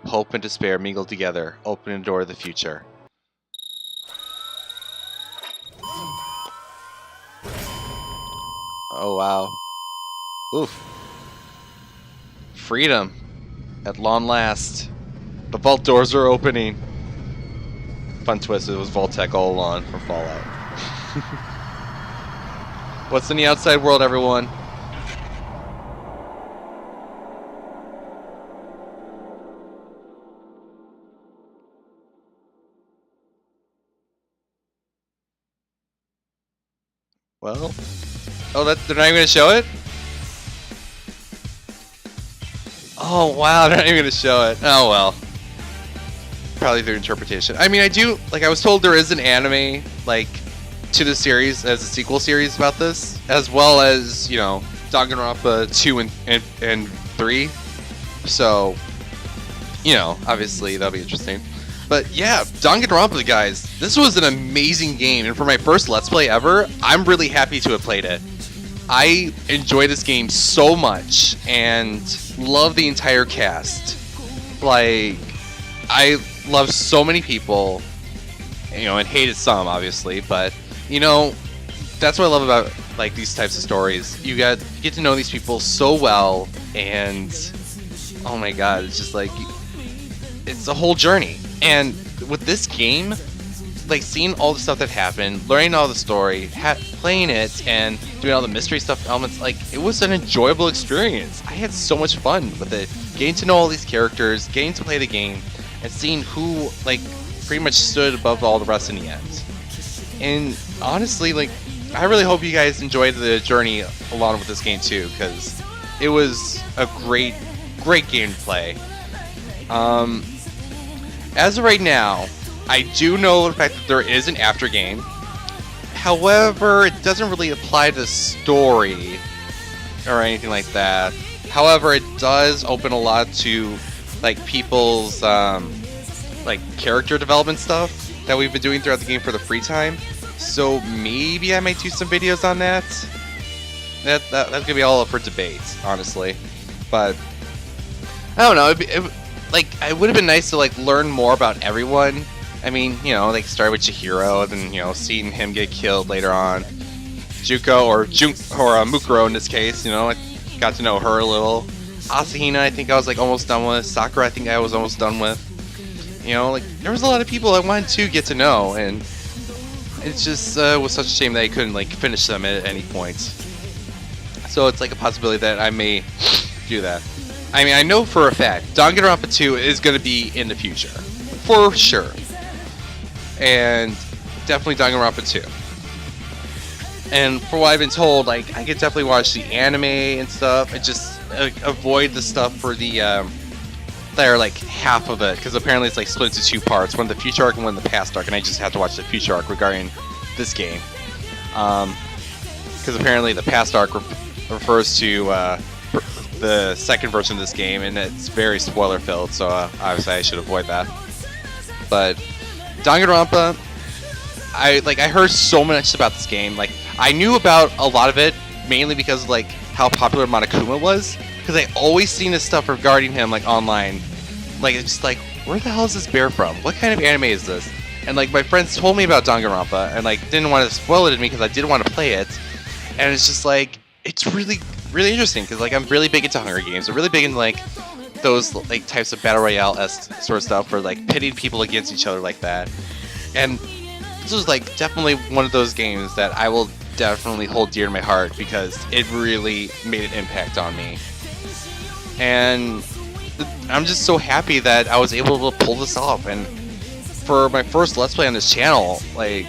hope and despair mingled together, opening the door to the future. Oh wow. Oof. Freedom. At long last. The vault doors are opening. Fun twist, it was Vault-Tec all along from Fallout. What's in the outside world, everyone? Well, oh, they're not even gonna show it? Oh wow, they're not even gonna show it. Oh well. Probably their interpretation. I mean, I was told there is an anime, like, to the series as a sequel series about this, as well as, you know, Danganronpa 2 and 3. So, you know, obviously that'll be interesting. But yeah, Danganronpa, guys, this was an amazing game, and for my first Let's Play ever, I'm really happy to have played it. I enjoy this game so much, and love the entire cast. Like, I love so many people, you know, and hated some, obviously, but, you know, that's what I love about, like, these types of stories. You get to know these people so well, and, oh my god, it's just like, it's a whole journey. And with this game, like, seeing all the stuff that happened, learning all the story, playing it, and doing all the mystery stuff elements, like, it was an enjoyable experience. I had so much fun with it. Getting to know all these characters, getting to play the game, and seeing who, like, pretty much stood above all the rest in the end. And honestly, like, I really hope you guys enjoyed the journey along with this game too, because it was a great game to play. As of right now, I do know the fact that there is an after game. However, it doesn't really apply to the story. or anything like that. However, it does open a lot to like people's like character development stuff that we've been doing throughout the game for the free time. So maybe I might do some videos on that. That's gonna be all up for debate, honestly. But I don't know. It would have been nice to like learn more about everyone. I mean, you know, like start with Chihiro, and then, you know, seeing him get killed later on. Juko or Mukuro in this case, you know, I got to know her a little. Asahina, I think I was like almost done with. Sakura, I think I was almost done with. You know, like there was a lot of people I wanted to get to know, and it just was such a shame that I couldn't like finish them at any point. So it's like a possibility that I may do that. I mean, I know for a fact Danganronpa 2 is going to be in the future, for sure, and definitely Danganronpa 2. And for what I've been told, like, I could definitely watch the anime and stuff, and just avoid the stuff for the that are like half of it, because apparently it's like split into 2 parts, one the future arc and one the past arc, and I just have to watch the future arc regarding this game, because apparently the past arc refers to the second version of this game, and it's very spoiler filled, so obviously I should avoid that. But Danganronpa, I heard so much about this game. Like, I knew about a lot of it mainly because of, like, how popular Monokuma was, because I always seen this stuff regarding him like online. Like, it's just like, where the hell is this bear from? What kind of anime is this? And like my friends told me about Danganronpa, and like didn't want to spoil it to me because I didn't want to play it. And it's just like, it's really interesting, because like I'm really big into Hunger Games. I'm really big into like those like types of battle royale-esque sort of stuff, where like pitting people against each other like that. And this was like definitely one of those games that I will definitely hold dear to my heart, because it really made an impact on me. And I'm just so happy that I was able to pull this off. And for my first Let's Play on this channel, like,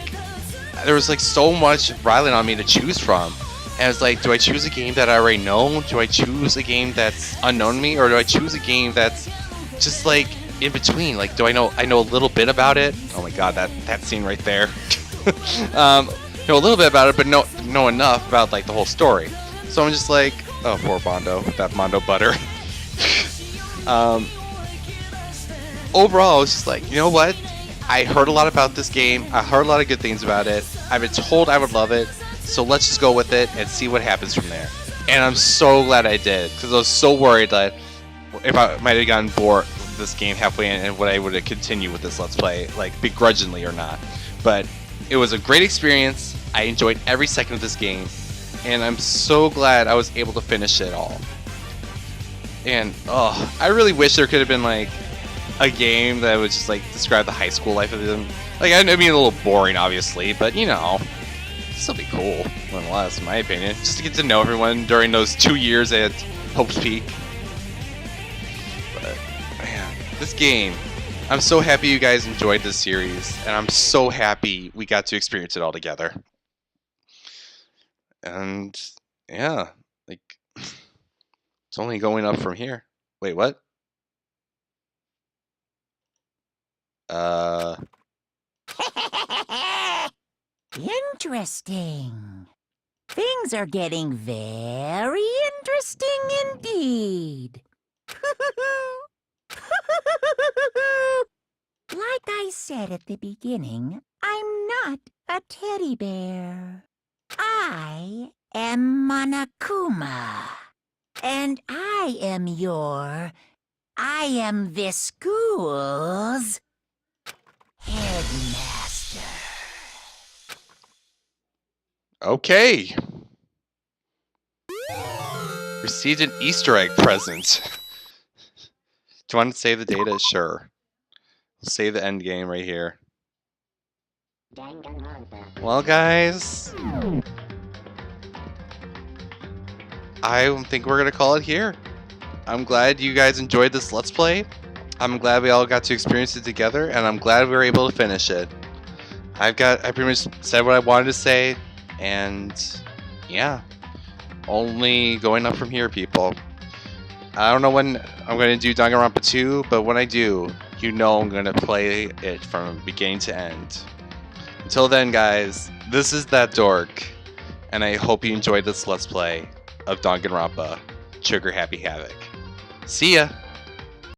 there was like so much riling on me to choose from. And it's like, do I choose a game that I already know? Do I choose a game that's unknown to me? Or do I choose a game that's just like in between? Like, do I know a little bit about it? Oh my god, that scene right there. Know a little bit about it, but know enough about like the whole story. So I'm just like, oh, poor Mondo with that Mondo butter. Overall, I was just like, you know what? I heard a lot about this game. I heard a lot of good things about it. I've been told I would love it. So let's just go with it and see what happens from there. And I'm so glad I did, because I was so worried that if I might have gotten bored with this game halfway in, and would I would have continued with this Let's Play, like begrudgingly or not. But it was a great experience. I enjoyed every second of this game, and I'm so glad I was able to finish it all. And I really wish there could have been like a game that would just like describe the high school life of them. Like, I mean, a little boring, obviously, but you know, it'd still be cool, nonetheless, in my opinion. Just to get to know everyone during those 2 years at Hope's Peak. But man, this game, I'm so happy you guys enjoyed this series, and I'm so happy we got to experience it all together. And yeah, like, it's only going up from here. Wait, what? Interesting. Things are getting very interesting indeed. Like I said at the beginning, I'm not a teddy bear. I am Monokuma. And I am this school's headmaster. Okay. Received an Easter egg present. Do you want to save the data? Sure. We'll save the end game right here. Well, guys, I think we're gonna call it here. I'm glad you guys enjoyed this Let's Play. I'm glad we all got to experience it together, and I'm glad we were able to finish it. I pretty much said what I wanted to say, and yeah, only going up from here, people. I don't know when I'm going to do Danganronpa 2, but when I do, you know I'm going to play it from beginning to end. Until then, guys, this is ThatDorrk, and I hope you enjoyed this Let's Play. of Danganronpa, Trigger Happy Havoc. See ya!